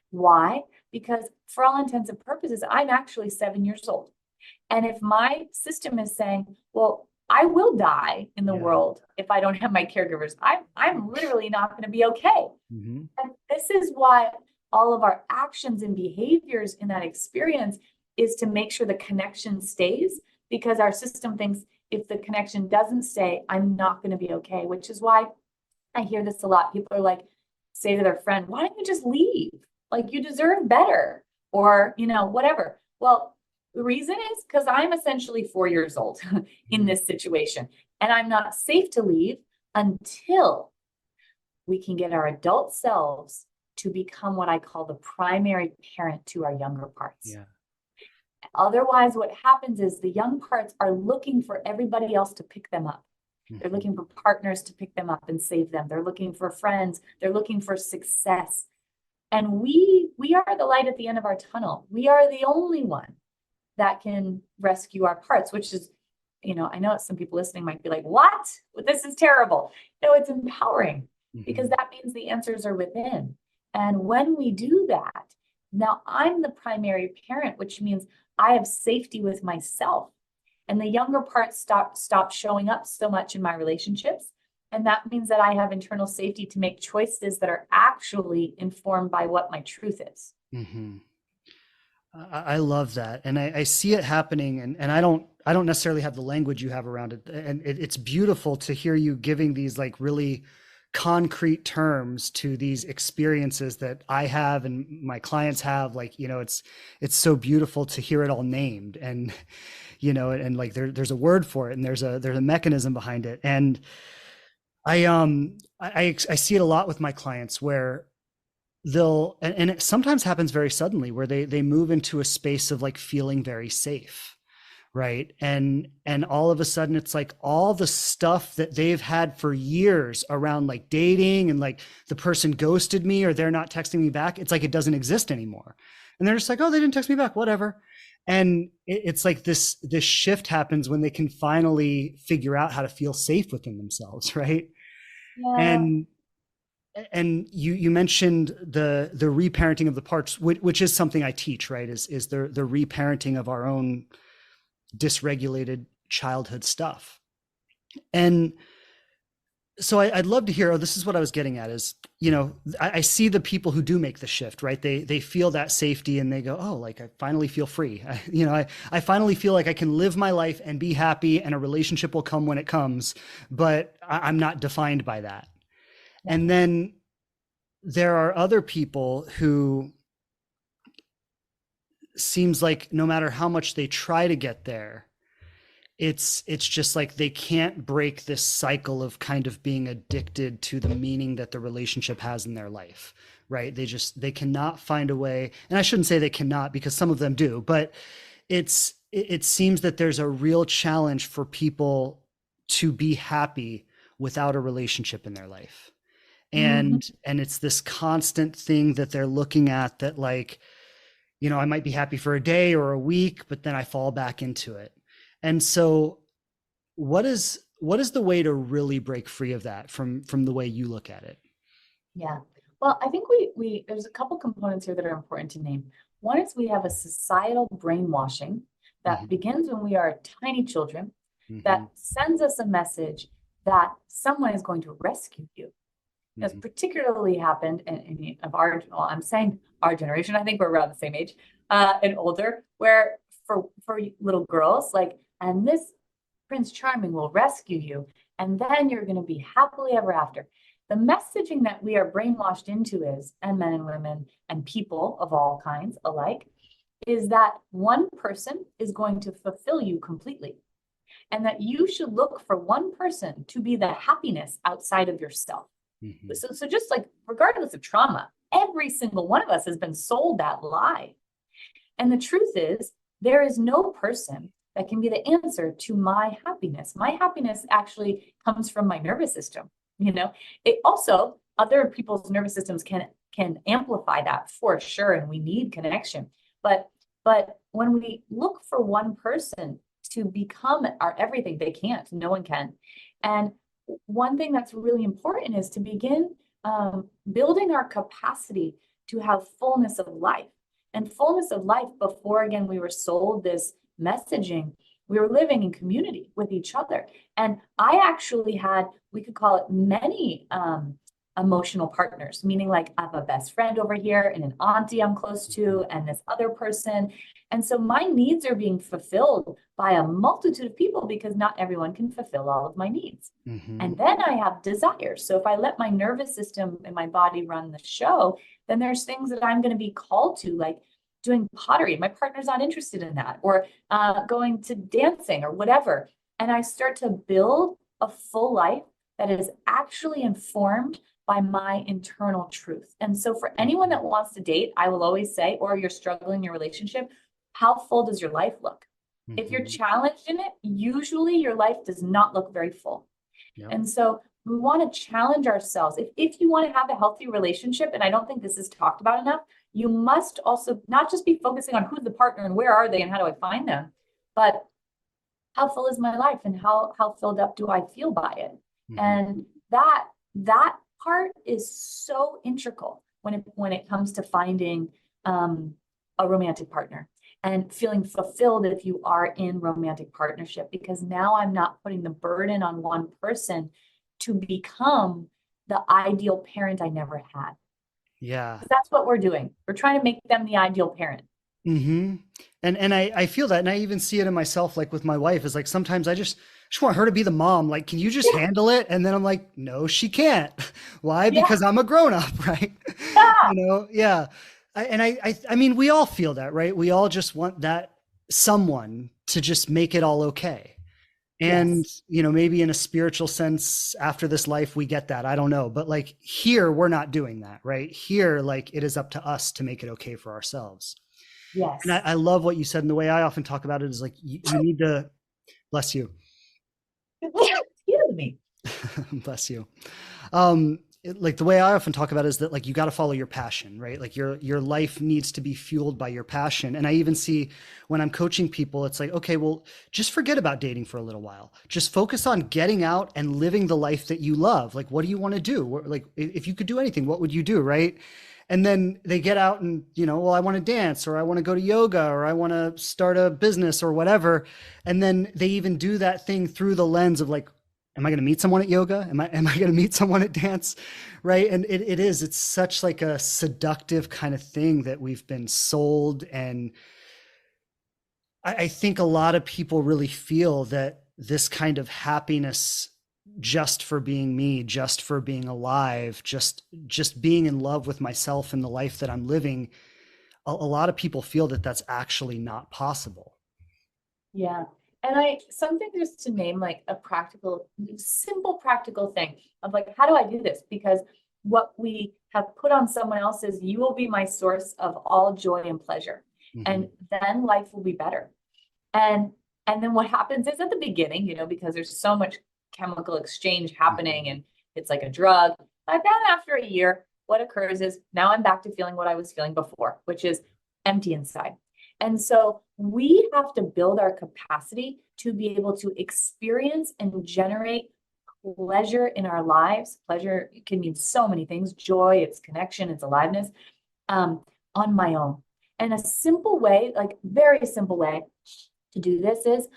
Why? Because for all intents and purposes, I'm actually 7 years old. And if my system is saying, well, I will die in the world if I don't have my caregivers, I'm literally not going to be okay. Mm-hmm. And this is why all of our actions and behaviors in that experience is to make sure the connection stays, because our system thinks if the connection doesn't stay, I'm not going to be okay, which is why I hear this a lot. People are like, say to their friend, why don't you just leave? Like, you deserve better, or, whatever. Well, the reason is because I'm essentially 4 years old in this situation, and I'm not safe to leave until we can get our adult selves to become what I call the primary parent to our younger parts. Yeah. Otherwise, what happens is the young parts are looking for everybody else to pick them up. They're looking for partners to pick them up and save them. They're looking for friends. They're looking for success. And we are the light at the end of our tunnel. We are the only one that can rescue our parts, which is, I know some people listening might be like, what? This is terrible. No, it's empowering, because that means the answers are within. And when we do that, now I'm the primary parent, which means I have safety with myself. And the younger parts stop showing up so much in my relationships. And that means that I have internal safety to make choices that are actually informed by what my truth is. Mm-hmm. I love that. And I see it happening, and I don't necessarily have the language you have around it. And it's beautiful to hear you giving these like really concrete terms to these experiences that I have and my clients have. Like, it's so beautiful to hear it all named, and, and like there's a word for it, and there's a mechanism behind it. And I see it a lot with my clients, where and it sometimes happens very suddenly, where they move into a space of like feeling very safe, right? And all of a sudden it's like all the stuff that they've had for years around like dating, and like the person ghosted me or they're not texting me back, it's like it doesn't exist anymore. And they're just like, oh, they didn't text me back, whatever. And it's like this shift happens when they can finally figure out how to feel safe within themselves, right? Yeah. And you mentioned the reparenting of the parts, which is something I teach, right? Is the reparenting of our own dysregulated childhood stuff. And so I'd love to hear, this is what I was getting at is, I see the people who do make the shift, right? They feel that safety and they go, oh, like I finally feel free. I finally feel like I can live my life and be happy, and a relationship will come when it comes, but I'm not defined by that. And then there are other people who seems like no matter how much they try to get there, it's just like they can't break this cycle of kind of being addicted to the meaning that the relationship has in their life, right? They cannot find a way, and I shouldn't say they cannot because some of them do, but it seems that there's a real challenge for people to be happy without a relationship in their life. Mhm. And it's this constant thing that they're looking at, that like, I might be happy for a day or a week, but then I fall back into it. And so what is the way to really break free of that from the way you look at it? Yeah. Well, I think we there's a couple components here that are important to name. One is we have a societal brainwashing that Hmm. begins when we are tiny children, that Hmm. sends us a message that someone is going to rescue you. That's Hmm. particularly happened in of our, well, I'm saying our generation, I think we're around the same age, and older, where for little girls, like, and this Prince Charming will rescue you, and then you're going to be happily ever after. The messaging that we are brainwashed into is, and men and women and people of all kinds alike, is that one person is going to fulfill you completely, and that you should look for one person to be the happiness outside of yourself. Hmm. So just like regardless of trauma, every single one of us has been sold that lie. And the truth is, there is no person that can be the answer to my happiness. My happiness actually comes from my nervous system. It also, other people's nervous systems can amplify that for sure, and we need connection. But when we look for one person to become our everything, they can't. No one can. And one thing that's really important is to begin building our capacity to have fullness of life. And fullness of life, before again we were sold this messaging, we were living in community with each other. And I actually had, we could call it, many emotional partners, meaning like I have a best friend over here and an auntie I'm close to and this other person. And so my needs are being fulfilled by a multitude of people because not everyone can fulfill all of my needs. Hmm. And then I have desires. So if I let my nervous system and my body run the show, then there's things that I'm going to be called to, like doing pottery. My partner's not interested in that, or going to dancing or whatever. And I start to build a full life that is actually informed by my internal truth. And so for anyone that wants to date, I will always say, or you're struggling in your relationship, how full does your life look? If you're Hmm. challenged in it, usually your life does not look very full. Yep. And so we want to challenge ourselves. If you want to have a healthy relationship, and I don't think this is talked about enough, you must also not just be focusing on who's the partner and where are they and how do I find them, but how full is my life and how filled up do I feel by it? Hmm. And that part is so integral when it comes to finding a romantic partner and feeling fulfilled if you are in romantic partnership, because now I'm not putting the burden on one person to become the ideal parent I never had. Yeah. Because that's what we're doing. We're trying to make them the ideal parent. Hmm. And I feel that, and I even see it in myself, like with my wife, is like sometimes I just want her to be the mom. Like, can you just Yeah, handle it? And then I'm like, no, she can't. Why? yeah, Because I'm a grown up, right? yeah. Yeah. I mean, we all feel that, right? We all just want that someone to just make it all okay. And, Yes. maybe in a spiritual sense, after this life, we get that. I don't know. But like here, we're not doing that, right? Here, like it is up to us to make it okay for ourselves. And I, Yes. I love what you said. And the way I often talk about it is like, you need to, bless you, Excuse me. bless you. Like the way I often talk about it is that like you got to follow your passion, right? Like your life needs to be fueled by your passion. And I even see when I'm coaching people, it's like, okay, well, just forget about dating for a little while. Just focus on getting out and living the life that you love. Like, what do you want to do? Like, if you could do anything, what would you do, right? And then they get out and, well, I want to dance, or I want to go to yoga, or I want to start a business or whatever. And then they even do that thing through the lens of like, am I going to meet someone at yoga? Am I going to meet someone at dance? Right. And it's such like a seductive kind of thing that we've been sold. And I think a lot of people really feel that this kind of happiness just for being me, just for being alive, just being in love with myself and the life that I'm living, a lot of people feel that that's actually not possible. Yeah. And something just to name like a practical, simple practical thing of like, how do I do this? Because what we have put on someone else is you will be my source of all joy and pleasure. And then life will be better. And then what happens is at the beginning, because there's so much chemical exchange happening and it's like a drug. But then after a year, what occurs is now I'm back to feeling what I was feeling before, which is empty inside. And so we have to build our capacity to be able to experience and generate pleasure in our lives. Pleasure can mean so many things: joy, it's connection, it's aliveness, on my own. And a simple way, like very simple way to do this is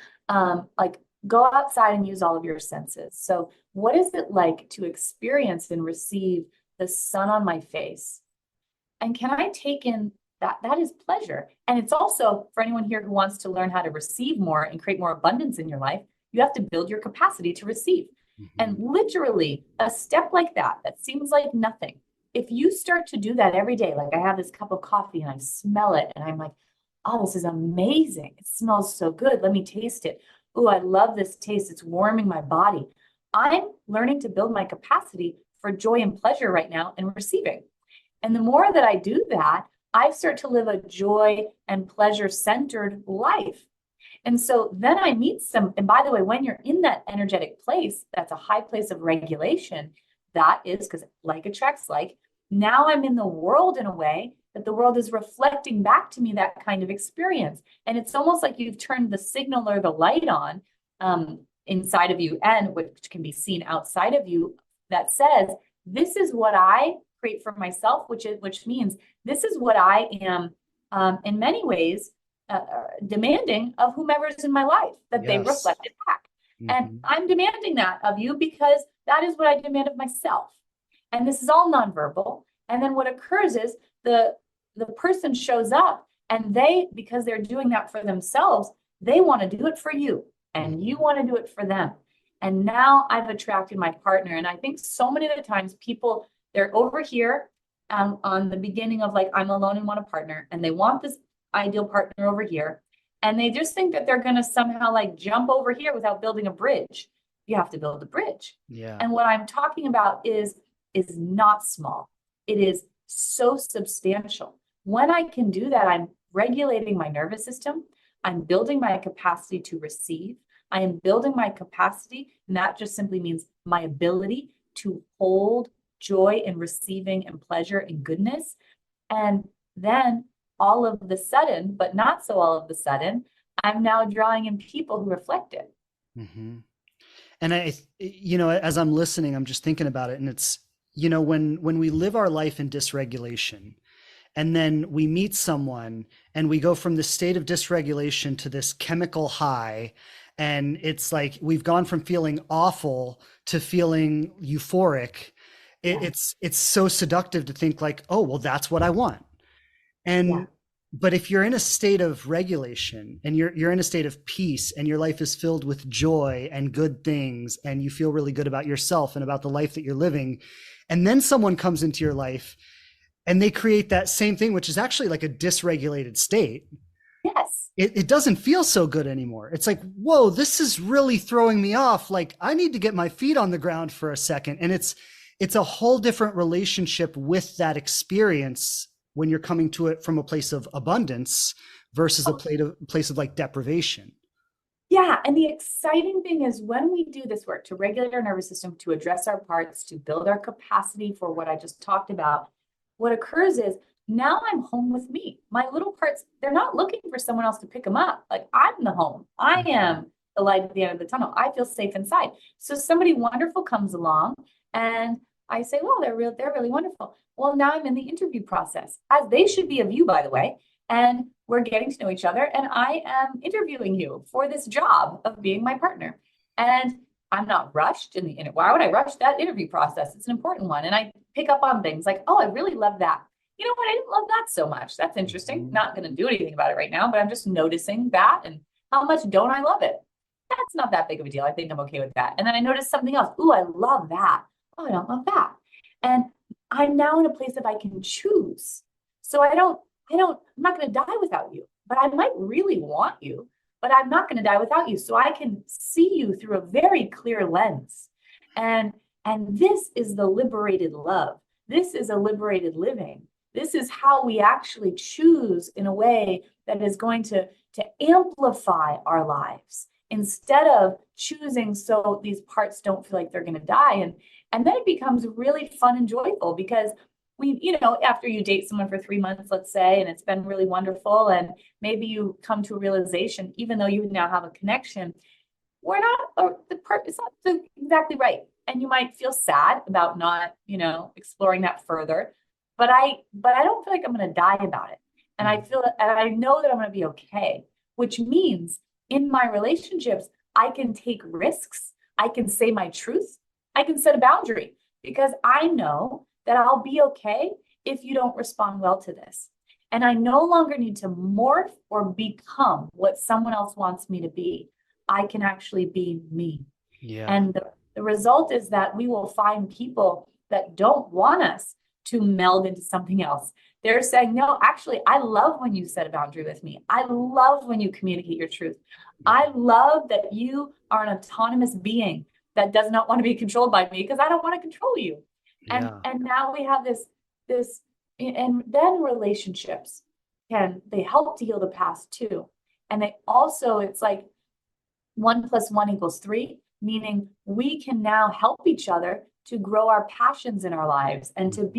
like go outside and use all of your senses. So what is it like to experience and receive the sun on my face? And can I take in that is pleasure. And it's also for anyone here who wants to learn how to receive more and create more abundance in your life, you have to build your capacity to receive. And literally a step like that seems like nothing. If you start to do that every day, like I have this cup of coffee and I smell it and I'm like, oh, this is amazing. It smells so good. Let me taste it. Oh, I love this taste. It's warming my body. I'm learning to build my capacity for joy and pleasure right now and receiving. And the more that I do that, I start to live a joy and pleasure centered life. And so then I meet and by the way, when you're in that energetic place, that's a high place of regulation. That is because like attracts like. Now I'm in the world in a way that the world is reflecting back to me that kind of experience. And it's almost like you've turned the signal or the light on inside of you, and which can be seen outside of you, that says, this is what I create for myself, which means this is what I am in many ways demanding of whomever's in my life, that they reflect it back. And I'm demanding that of you because that is what I demand of myself. And this is all nonverbal. And then what occurs is the person shows up and because they're doing that for themselves, they want to do it for you and you want to do it for them. And now I've attracted my partner. And I think so many of the times people, they're over here on the beginning of like, I'm alone and want a partner, and they want this ideal partner over here. And they just think that they're going to somehow like jump over here without building a bridge. You have to build a bridge. Yeah. And what I'm talking about is not small. It is so substantial. When I can do that, I'm regulating my nervous system. I'm building my capacity to receive. I am building my capacity, and that just simply means my ability to hold joy and receiving and pleasure and goodness. And then all of the sudden, but not so all of the sudden, I'm now drawing in people who reflect it. And as I'm listening, I'm just thinking about it. And it's, when we live our life in dysregulation, and then we meet someone and we go from this state of dysregulation to this chemical high, and it's like we've gone from feeling awful to feeling euphoric. It's so seductive to think like, oh, well, that's what I want. And but if you're in a state of regulation and you're in a state of peace and your life is filled with joy and good things, and you feel really good about yourself and about the life that you're living, and then someone comes into your life and they create that same thing, which is actually like a dysregulated state. Yes. It doesn't feel so good anymore. It's like, whoa, this is really throwing me off. Like I need to get my feet on the ground for a second. And it's a whole different relationship with that experience when you're coming to it from a place of abundance versus a place of like deprivation. Yeah. And the exciting thing is when we do this work to regulate our nervous system, to address our parts, to build our capacity for what I just talked about, what occurs is now I'm home with me. My little parts, they're not looking for someone else to pick them up. Like I'm the home. I am the light at the end of the tunnel. I feel safe inside. So somebody wonderful comes along and I say, well, they're really wonderful. Well, now I'm in the interview process, as they should be of you, by the way. And we're getting to know each other. And I am interviewing you for this job of being my partner. And I'm not rushed in the interview. Why would I rush that interview process? It's an important one. And I pick up on things like, oh, I really love that. You know what? I didn't love that so much. That's interesting. Not going to do anything about it right now, but I'm just noticing that and how much don't I love it? that's not that big of a deal. I think I'm okay with that. And then I notice something else. Ooh, I love that. Oh, I don't love that. And I'm now in a place that I can choose. So I'm not going to die without you, but I might really want you, but I'm not going to die without you. So I can see you through a very clear lens. And this is the liberated love. This is a liberated living. This is how we actually choose in a way that is going to amplify our lives instead of choosing so these parts don't feel like they're going to die. And then it becomes really fun and joyful because after you date someone for 3 months, let's say, and it's been really wonderful, and maybe you come to a realization, even though you now have a connection, it's not exactly right. And you might feel sad about not, exploring that further. But I don't feel like I'm going to die about it. And I know that I'm going to be okay, which means in my relationships, I can take risks. I can say my truth. I can set a boundary because I know that I'll be okay if you don't respond well to this. And I no longer need to morph or become what someone else wants me to be. I can actually be me. Yeah. And the result is that we will find people that don't want us to meld into something else. They're saying, no, actually, I love when you set a boundary with me. I love when you communicate your truth. I love that you are an autonomous being that does not want to be controlled by me because I don't want to control you. Yeah. And now we have this, and then relationships they help to heal the past too. And they also, it's like 1 + 1 = 3, meaning we can now help each other to grow our passions in our lives and to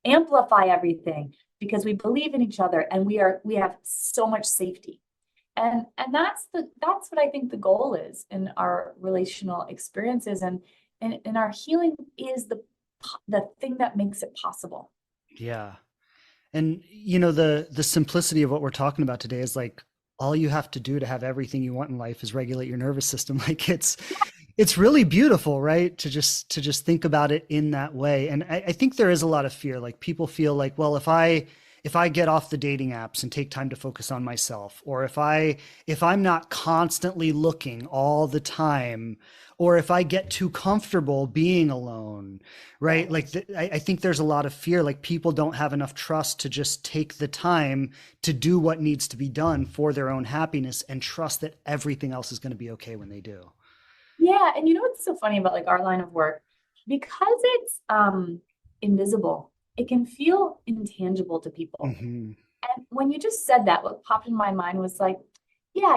amplify everything because we believe in each other and we have so much safety. And that's what I think the goal is in our relational experiences, and our healing is the thing that makes it possible. Yeah. And the simplicity of what we're talking about today is like all you have to do to have everything you want in life is regulate your nervous system. Like it's really beautiful, right? To just think about it in that way. And I think there is a lot of fear. Like people feel like, well, if I get off the dating apps and take time to focus on myself, or if I'm not constantly looking all the time, or if I get too comfortable being alone, right? Like I think there's a lot of fear. Like people don't have enough trust to just take the time to do what needs to be done for their own happiness and trust that everything else is going to be okay when they do. Yeah, and what's so funny about like our line of work, because it's invisible, it can feel intangible to people. Mm-hmm. And when you just said that, what popped in my mind was like, yeah,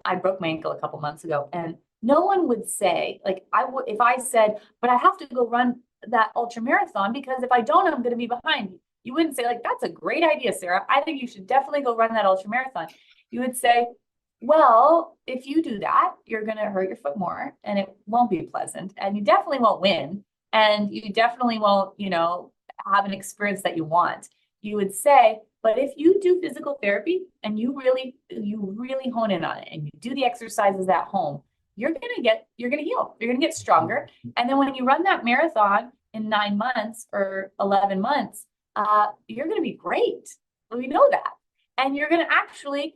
I broke my ankle a couple months ago, and no one would say, like, if I said, but I have to go run that ultra marathon because if I don't, I'm going to be behind. You wouldn't say, like, that's a great idea, Sarah. I think you should definitely go run that ultra marathon. You would say, well, if you do that, you're going to hurt your foot more and it won't be pleasant. And you definitely won't win. And you definitely won't, have an experience that you want. You would say, but if you do physical therapy and you really hone in on it and you do the exercises at home, you're going to heal. You're going to get stronger. And then when you run that marathon in 9 months or 11 months, you're going to be great. We know that. And you're going to actually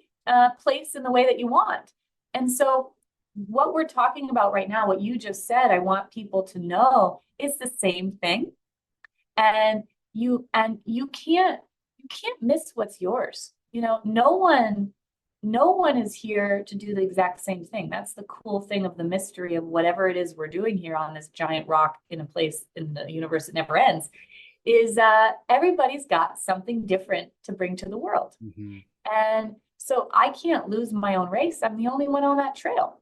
place in the way that you want. And so what we're talking about right now, what you just said, I want people to know is the same thing. And you can't miss what's yours. No one is here to do the exact same thing. That's the cool thing of the mystery of whatever it is we're doing here on this giant rock in a place in the universe that never ends, is everybody's got something different to bring to the world. Mm-hmm. And so I can't lose my own race. I'm the only one on that trail.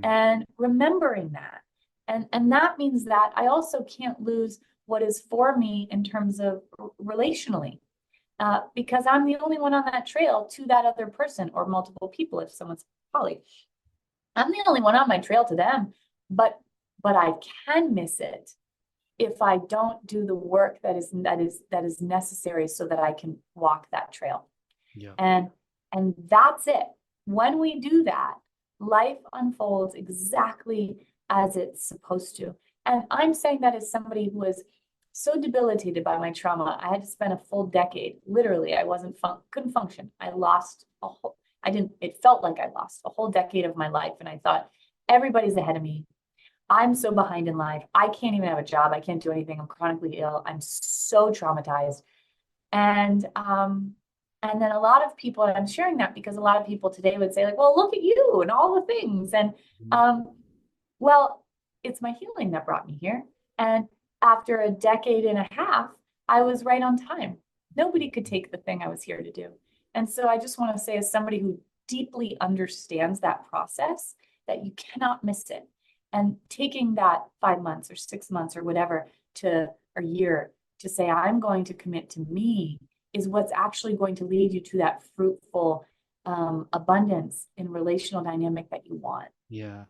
And remembering that. And that means that I also can't lose what is for me in terms of relationally, because I'm the only one on that trail to that other person or multiple people if someone's poly. I'm the only one on my trail to them, but I can miss it if I don't do the work that is necessary so that I can walk that trail. Yeah. And that's it. When we do that, life unfolds exactly as it's supposed to. And I'm saying that as somebody who was so debilitated by my trauma. I had to spend a full decade. Literally, I couldn't function. It felt like I lost a whole decade of my life. And I thought, Everybody's ahead of me. I'm so behind in life. I can't even have a job. I can't do anything. I'm chronically ill. I'm so traumatized. And then a lot of people, and I'm sharing that because a lot of people today would say, like, well, look at you and all the things. And well, it's my healing that brought me here. And after a decade and a half, I was right on time. Nobody could take the thing I was here to do. And so I just want to say, as somebody who deeply understands that process, that you cannot miss it. And taking that 5 months or 6 months or whatever to a year to say, I'm going to commit to me is what's actually going to lead you to that fruitful abundance in relational dynamic that you want. Yeah.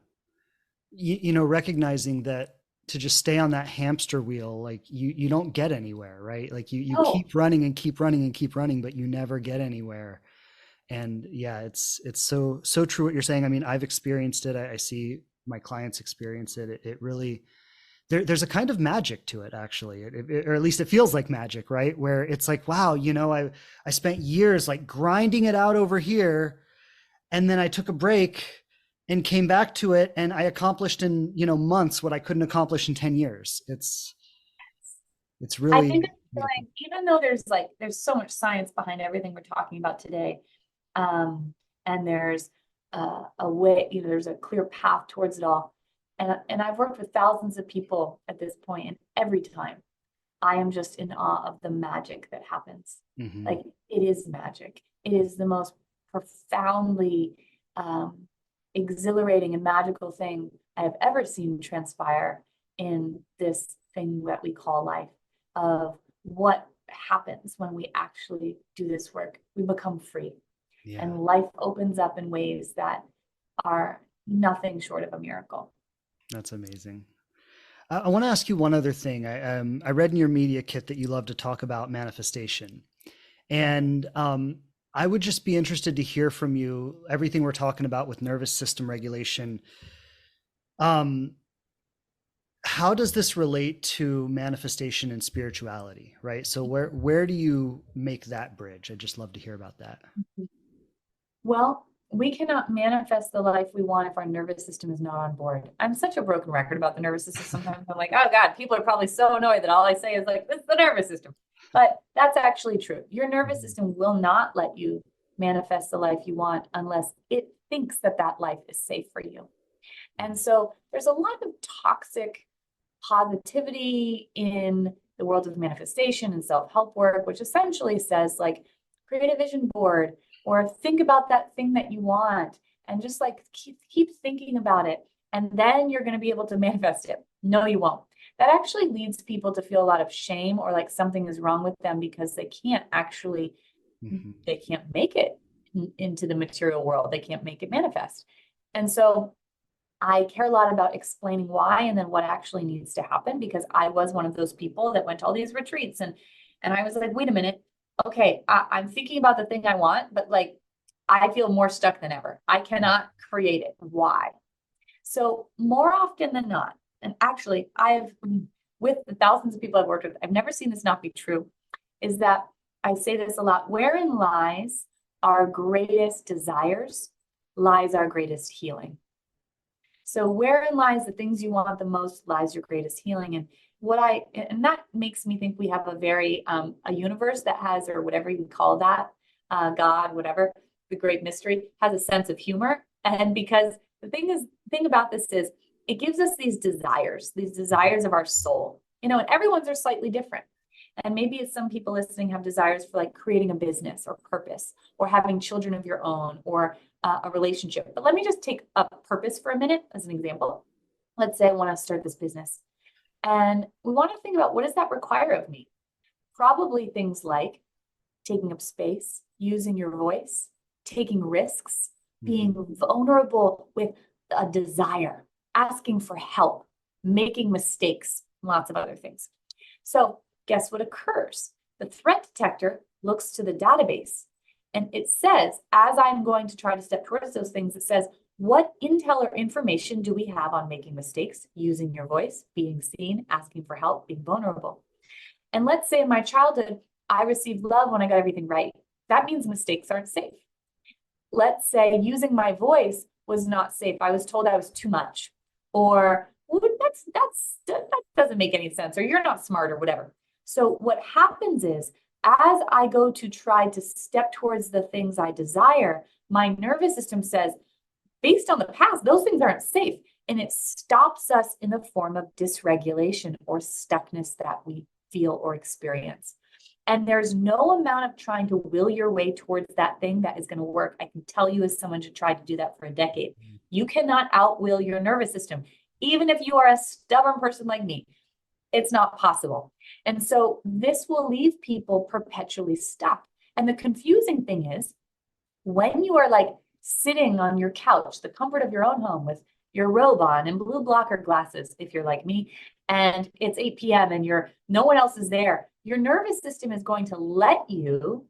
You know, recognizing that to just stay on that hamster wheel, like you don't get anywhere, right? Like you No. keep running and keep running and keep running, but you never get anywhere. And yeah, it's so true what you're saying. I mean, I've experienced it. I see my clients experience it. It really, there's a kind of magic to it, actually, or at least it feels like magic, right? Where it's like, wow, you know, I spent years like grinding it out over here, and then I took a break and came back to it, and I accomplished in, you know, months what I couldn't accomplish in 10 years. It's I really think it's beautiful. like, even though there's so much science behind everything we're talking about today, and there's a way, you know, there's a clear path towards it all. And I've worked with thousands of people at this point, and every time I am just in awe of the magic that happens. Mm-hmm. Like, it is magic. It is the most profoundly exhilarating and magical thing I have ever seen transpire in this thing that we call life, of what happens when we actually do this work. We become free, Yeah, and life opens up in ways that are nothing short of a miracle. that's amazing. I want to ask you one other thing. I read in your media kit that you love to talk about manifestation, and I would just be interested to hear from you everything we're talking about with nervous system regulation. Um, how does this relate to manifestation and spirituality, right? So where do you make that bridge? I'd just love to hear about that. Well, we cannot manifest the life we want if our nervous system is not on board. I'm such a broken record about the nervous system. Sometimes I'm like, oh God, people are probably so annoyed that all I say is like, this is the nervous system. But that's actually true. Your nervous system will not let you manifest the life you want unless it thinks that that life is safe for you. And so there's a lot of toxic positivity in the world of manifestation and self-help work, which essentially says, like, create a vision board, or think about that thing that you want, and just like keep thinking about it, and then you're going to be able to manifest it. No, you won't. That actually leads people to feel a lot of shame, or like something is wrong with them, because they can't actually, they can't make it into the material world. They can't make it manifest. And so I care a lot about explaining why, and then what actually needs to happen, because I was one of those people that went to all these retreats, and I was like, wait a minute, okay, I'm thinking about the thing I want, but like, I feel more stuck than ever. I cannot create it. Why? So more often than not, and actually with the thousands of people I've worked with, I've never seen this not be true, is that I say this a lot: wherein lies our greatest desires, lies our greatest healing. So wherein lies the things you want the most, lies your greatest healing. And that makes me think we have a very a universe that has, or whatever you call that, God, whatever, the great mystery, has a sense of humor. And because the thing about this is, it gives us these desires of our soul, you know, and everyone's are slightly different. And maybe some people listening have desires for like creating a business or purpose, or having children of your own, or a relationship. But let me just take a purpose for a minute as an example. Let's say I want to start this business, and we want to think about, what does that require of me? Probably things like taking up space, using your voice, taking risks, being vulnerable with a desire, asking for help, making mistakes, lots of other things. So guess what occurs? The threat detector looks to the database, and it says, as I'm going to try to step towards those things, it says, what intel or information do we have on making mistakes, using your voice, being seen, asking for help, being vulnerable? And let's say in my childhood, I received love when I got everything right. That means mistakes aren't safe. Let's say using my voice, was not safe. I was told I was too much, or well, that doesn't make any sense, or you're not smart, or whatever. So what happens is, as I go to try to step towards the things I desire, my nervous system says, based on the past, those things aren't safe. And it stops us in the form of dysregulation or stuckness that we feel or experience. And there's no amount of trying to will your way towards that thing that is going to work. I can tell you, as someone who tried to do that for a decade, you cannot outwill your nervous system. Even if you are a stubborn person like me, it's not possible. And so this will leave people perpetually stuck. And the confusing thing is, when you are like sitting on your couch, the comfort of your own home, with your robe on and blue blocker glasses, if you're like me, and it's 8 p.m. and no one else is there, your nervous system is going to let you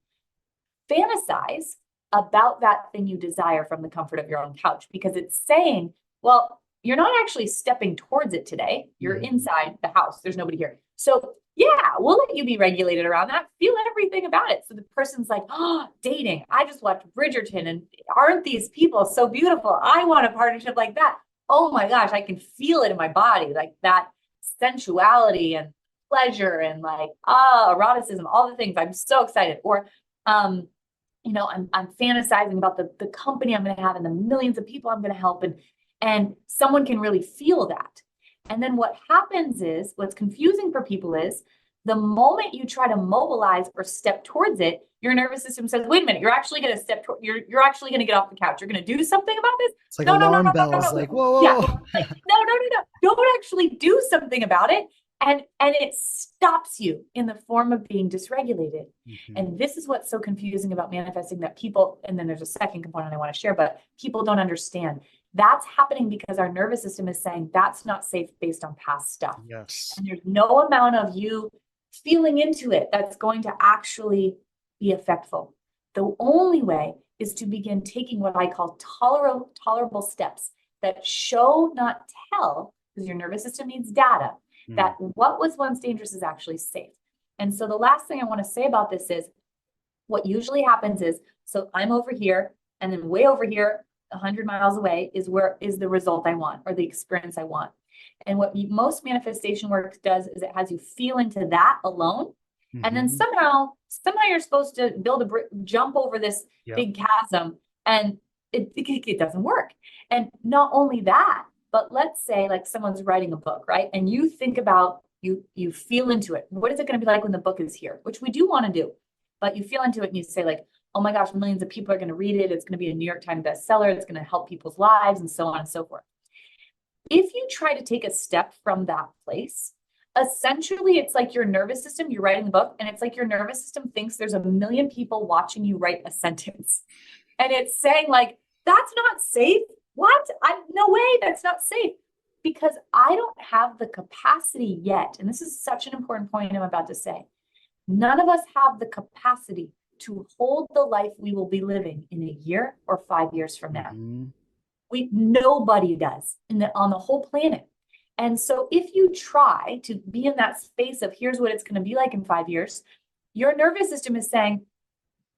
fantasize about that thing you desire from the comfort of your own couch, because it's saying, well, you're not actually stepping towards it today. You're inside the house. There's nobody here. So yeah, we'll let you be regulated around that. Feel everything about it. So the person's like, oh, dating. I just watched Bridgerton, and aren't these people so beautiful? I want a partnership like that. Oh my gosh, I can feel it in my body, like that sensuality and pleasure and like, eroticism, all the things. I'm so excited. Or, I'm fantasizing about the company I'm going to have and the millions of people I'm going to help. And someone can really feel that. And then what happens is, what's confusing for people is, the moment you try to mobilize or step towards it, your nervous system says, wait a minute, you're actually going to you're actually going to get off the couch. You're going to do something about this. It's like alarm bells, like, whoa, yeah, like, no. Don't actually do something about it. And it stops you in the form of being dysregulated. And this is what's so confusing about manifesting, that people, and then there's a second component I want to share, but people don't understand. That's happening because our nervous system is saying that's not safe based on past stuff. Yes. And there's no amount of you feeling into it that's going to actually be effectful. The only way is to begin taking what I call tolerable steps that show, not tell, because your nervous system needs data, that what was once dangerous is actually safe. And so the last thing I want to say about this is, what usually happens is, so I'm over here, and then way over here, 100 miles away, is the result I want, or the experience I want. And what most manifestation work does is it has you feel into that alone. And then somehow you're supposed to jump over this big chasm, and it doesn't work. And not only that, but let's say like someone's writing a book, right? And you think about, you feel into it. What is it going to be like when the book is here? Which we do want to do, but you feel into it and you say like, oh my gosh, millions of people are going to read it. It's going to be a New York Times bestseller. It's going to help people's lives, and so on and so forth. If you try to take a step from that place, essentially it's like your nervous system, you're writing the book, and it's like your nervous system thinks there's a million people watching you write a sentence. And it's saying like, that's not safe. What? No way, that's not safe. Because I don't have the capacity yet. And this is such an important point I'm about to say. None of us have the capacity to hold the life we will be living in a year or 5 years from now. Nobody does on the whole planet. And so if you try to be in that space of here's what it's going to be like in 5 years, your nervous system is saying,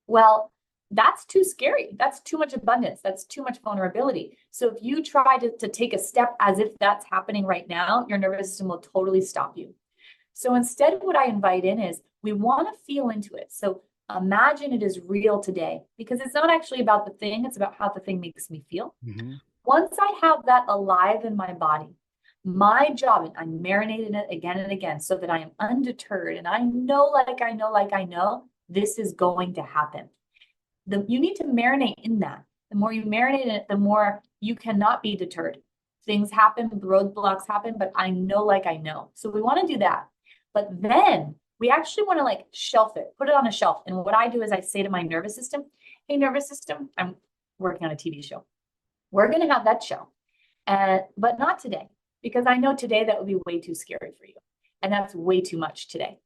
well, that's too scary. That's too much abundance. That's too much vulnerability. So if you try to take a step as if that's happening right now, your nervous system will totally stop you. So instead, what I invite in is, we want to feel into it. So imagine it is real today, because it's not actually about the thing. It's about how the thing makes me feel. Once I have that alive in my body, my job, and I'm marinating it again and again so that I am undeterred. And I know, this is going to happen. You need to marinate in that. The more you marinate in it, the more you cannot be deterred. Things happen, roadblocks happen, but I know. So we want to do that. But then we actually want to like shelf it, put it on a shelf. And what I do is I say to my nervous system, hey, nervous system, I'm working on a TV show. We're going to have that show, but not today, because I know today that would be way too scary for you. And that's way too much today.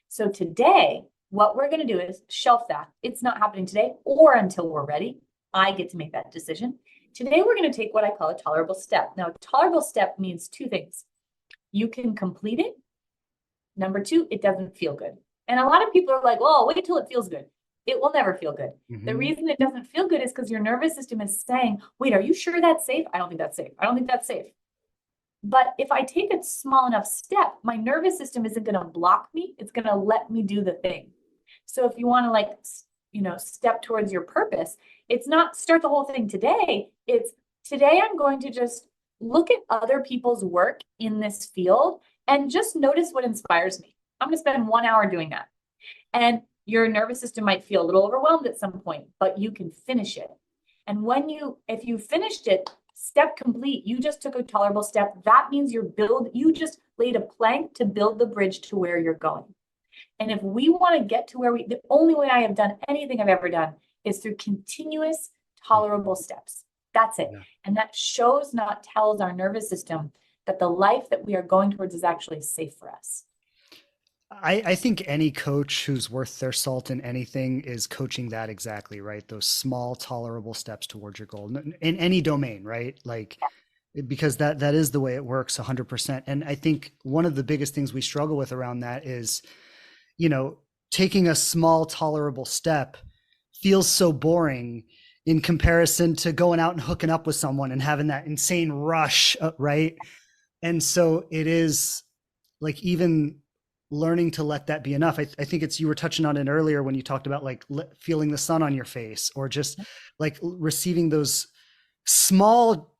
So today, what we're going to do is shelf that. It's not happening today or until we're ready. I get to make that decision. Today, we're going to take what I call a tolerable step. Now, a tolerable step means two things. You can complete it. Number two, it doesn't feel good. And a lot of people are like, well, wait till it feels good. it will never feel good. The reason it doesn't feel good is because your nervous system is saying, wait, are you sure that's safe? I don't think that's safe. I don't think that's safe. But if I take a small enough step, my nervous system isn't going to block me. It's going to let me do the thing. So if you want to like, step towards your purpose, it's not start the whole thing today. It's today I'm going to just look at other people's work in this field and just notice what inspires me. I'm going to spend 1 hour doing that. And your nervous system might feel a little overwhelmed at some point, but you can finish it. And if you finished it, step complete, you just took a tolerable step. That means you just laid a plank to build the bridge to where you're going. And if we want to get to the only way I have done anything I've ever done is through continuous tolerable steps. That's it. Yeah. And that tells our nervous system that the life that we are going towards is actually safe for us. I think any coach who's worth their salt in anything is coaching that exactly, right? Those small, tolerable steps towards your goal in any domain, right? Like, because that is the way it works 100%. And I think one of the biggest things we struggle with around that is, taking a small, tolerable step feels so boring in comparison to going out and hooking up with someone and having that insane rush, right? And so it is like, even learning to let that be enough. I think you were touching on it earlier when you talked about like feeling the sun on your face, or just like receiving those small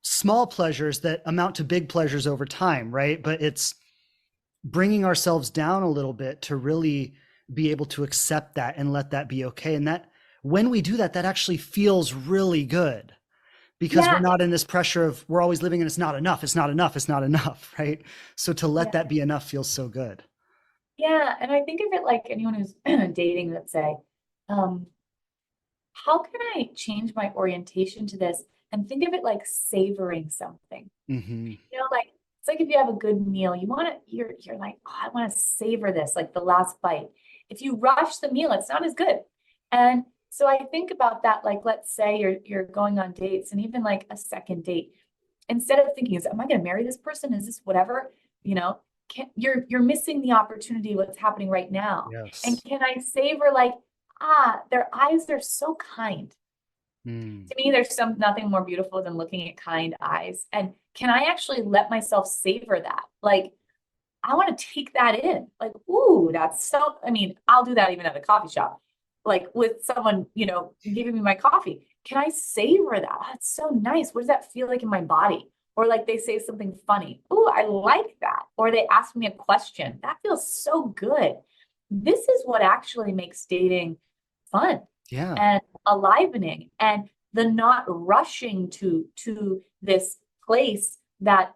pleasures that amount to big pleasures over time, right? But it's bringing ourselves down a little bit to really be able to accept that and let that be okay. And that when we do that actually feels really good, because we're not in this pressure of we're always living in it's not enough, right? So to let that be enough feels so good. Yeah. And I think of it like anyone who's dating, let's say, how can I change my orientation to this? And think of it like savoring something. Like it's like if you have a good meal, you're like, oh, I want to savor this, like the last bite. If you rush the meal, it's not as good. And so I think about that, like, let's say you're going on dates, and even like a second date, instead of thinking, am I going to marry this person? Is this whatever? You're missing the opportunity, what's happening right now. Yes. And can I savor like, their eyes are so kind. To me, there's nothing more beautiful than looking at kind eyes. And can I actually let myself savor that? Like, I want to take that in. Like, ooh, I'll do that even at a coffee shop, like with someone, giving me my coffee. Can I savor that? Oh, that's so nice. What does that feel like in my body? Or like they say something funny. Ooh, I like that. Or they ask me a question. That feels so good. This is what actually makes dating fun. Yeah. And enlivening, and the not rushing to this place that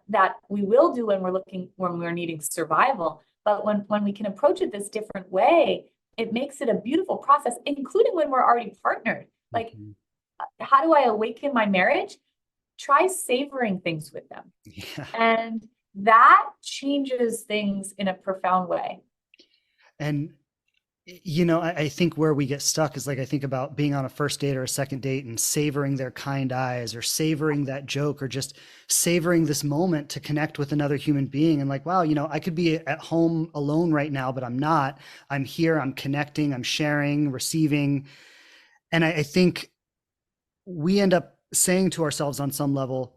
we will do when we're needing survival. But when we can approach it this different way, it makes it a beautiful process, including when we're already partnered. Like, how do I awaken my marriage? Try savoring things with them. Yeah. And that changes things in a profound way. And I think where we get stuck is like, I think about being on a first date or a second date and savoring their kind eyes, or savoring that joke, or just savoring this moment to connect with another human being. And like, wow, I could be at home alone right now, but I'm not. I'm here, I'm connecting, I'm sharing, receiving. And I think we end up saying to ourselves on some level,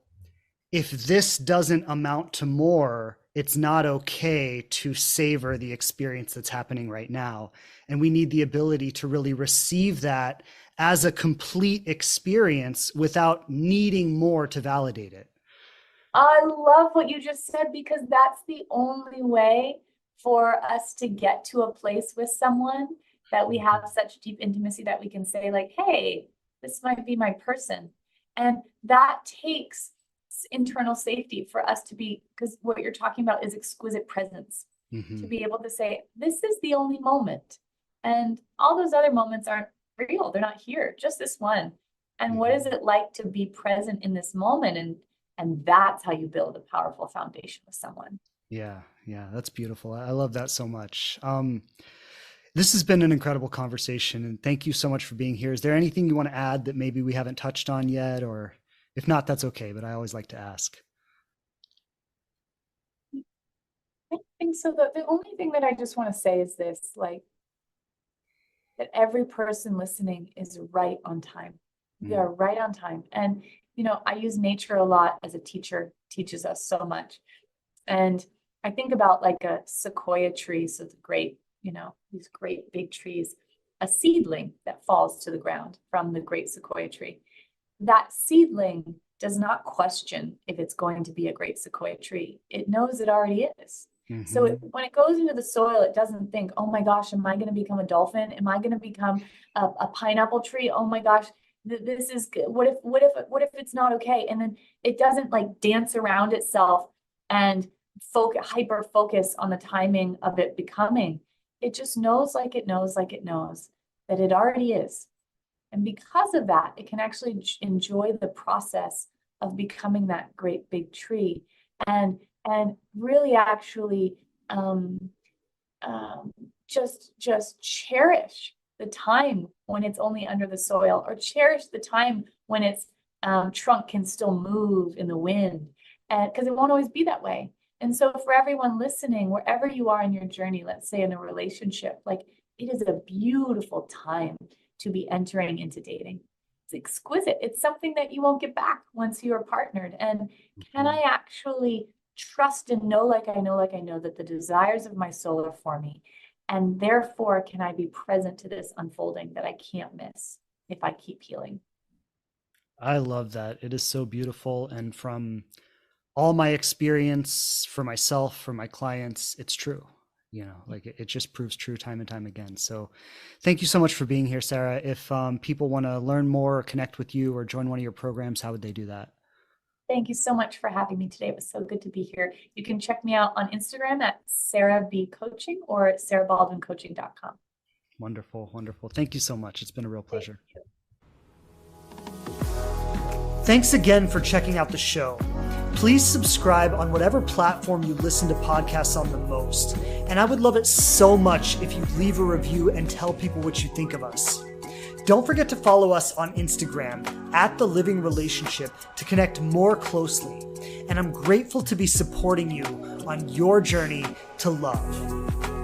if this doesn't amount to more, it's not okay to savor the experience that's happening right now. And we need the ability to really receive that as a complete experience without needing more to validate it. I love what you just said, because that's the only way for us to get to a place with someone that we have such deep intimacy that we can say like, hey, this might be my person. And that takes internal safety for us to be, because what you're talking about is exquisite presence, to be able to say, this is the only moment. And all those other moments aren't real. They're not here, just this one. And what is it like to be present in this moment? And that's how you build a powerful foundation with someone. Yeah. That's beautiful. I love that so much. This has been an incredible conversation, and thank you so much for being here. Is there anything you want to add that maybe we haven't touched on yet? Or if not, that's okay, but I always like to ask. I think so. The only thing that I just want to say is this, like, that every person listening is right on time. We are right on time. And, I use nature a lot as a teacher, teaches us so much. And I think about like a sequoia tree, so the great, these great big trees, a seedling that falls to the ground from the great sequoia tree. That seedling does not question if it's going to be a great sequoia tree. It knows it already is. So when it goes into the soil, it doesn't think, oh my gosh, am I going to become a dolphin? Am I going to become a pineapple tree? Oh my gosh, this is good. What if it's not okay? And then it doesn't like dance around itself and hyper focus on the timing of it becoming. It just knows like it knows that it already is. And because of that, it can actually enjoy the process of becoming that great big tree and really actually just cherish the time when it's only under the soil, or cherish the time when its trunk can still move in the wind, and because it won't always be that way. And so for everyone listening, wherever you are in your journey, let's say in a relationship, like it is a beautiful time to be entering into dating. It's exquisite. It's something that you won't get back once you are partnered. And can I actually trust and know, like I know that the desires of my soul are for me? And therefore, can I be present to this unfolding that I can't miss if I keep healing? I love that. It is so beautiful. And from all my experience for myself, for my clients, it's true. Like it just proves true time and time again. So thank you so much for being here, Sarah. If people want to learn more or connect with you or join one of your programs, how would they do that? Thank you so much for having me today. It was so good to be here. You can check me out on Instagram at Sarah B Coaching or at sarahbaldwincoaching.com. Wonderful. Wonderful. Thank you so much. It's been a real pleasure. Thanks again for checking out the show. Please subscribe on whatever platform you listen to podcasts on the most. And I would love it so much if you leave a review and tell people what you think of us. Don't forget to follow us on Instagram at The Living Relationship to connect more closely. And I'm grateful to be supporting you on your journey to love.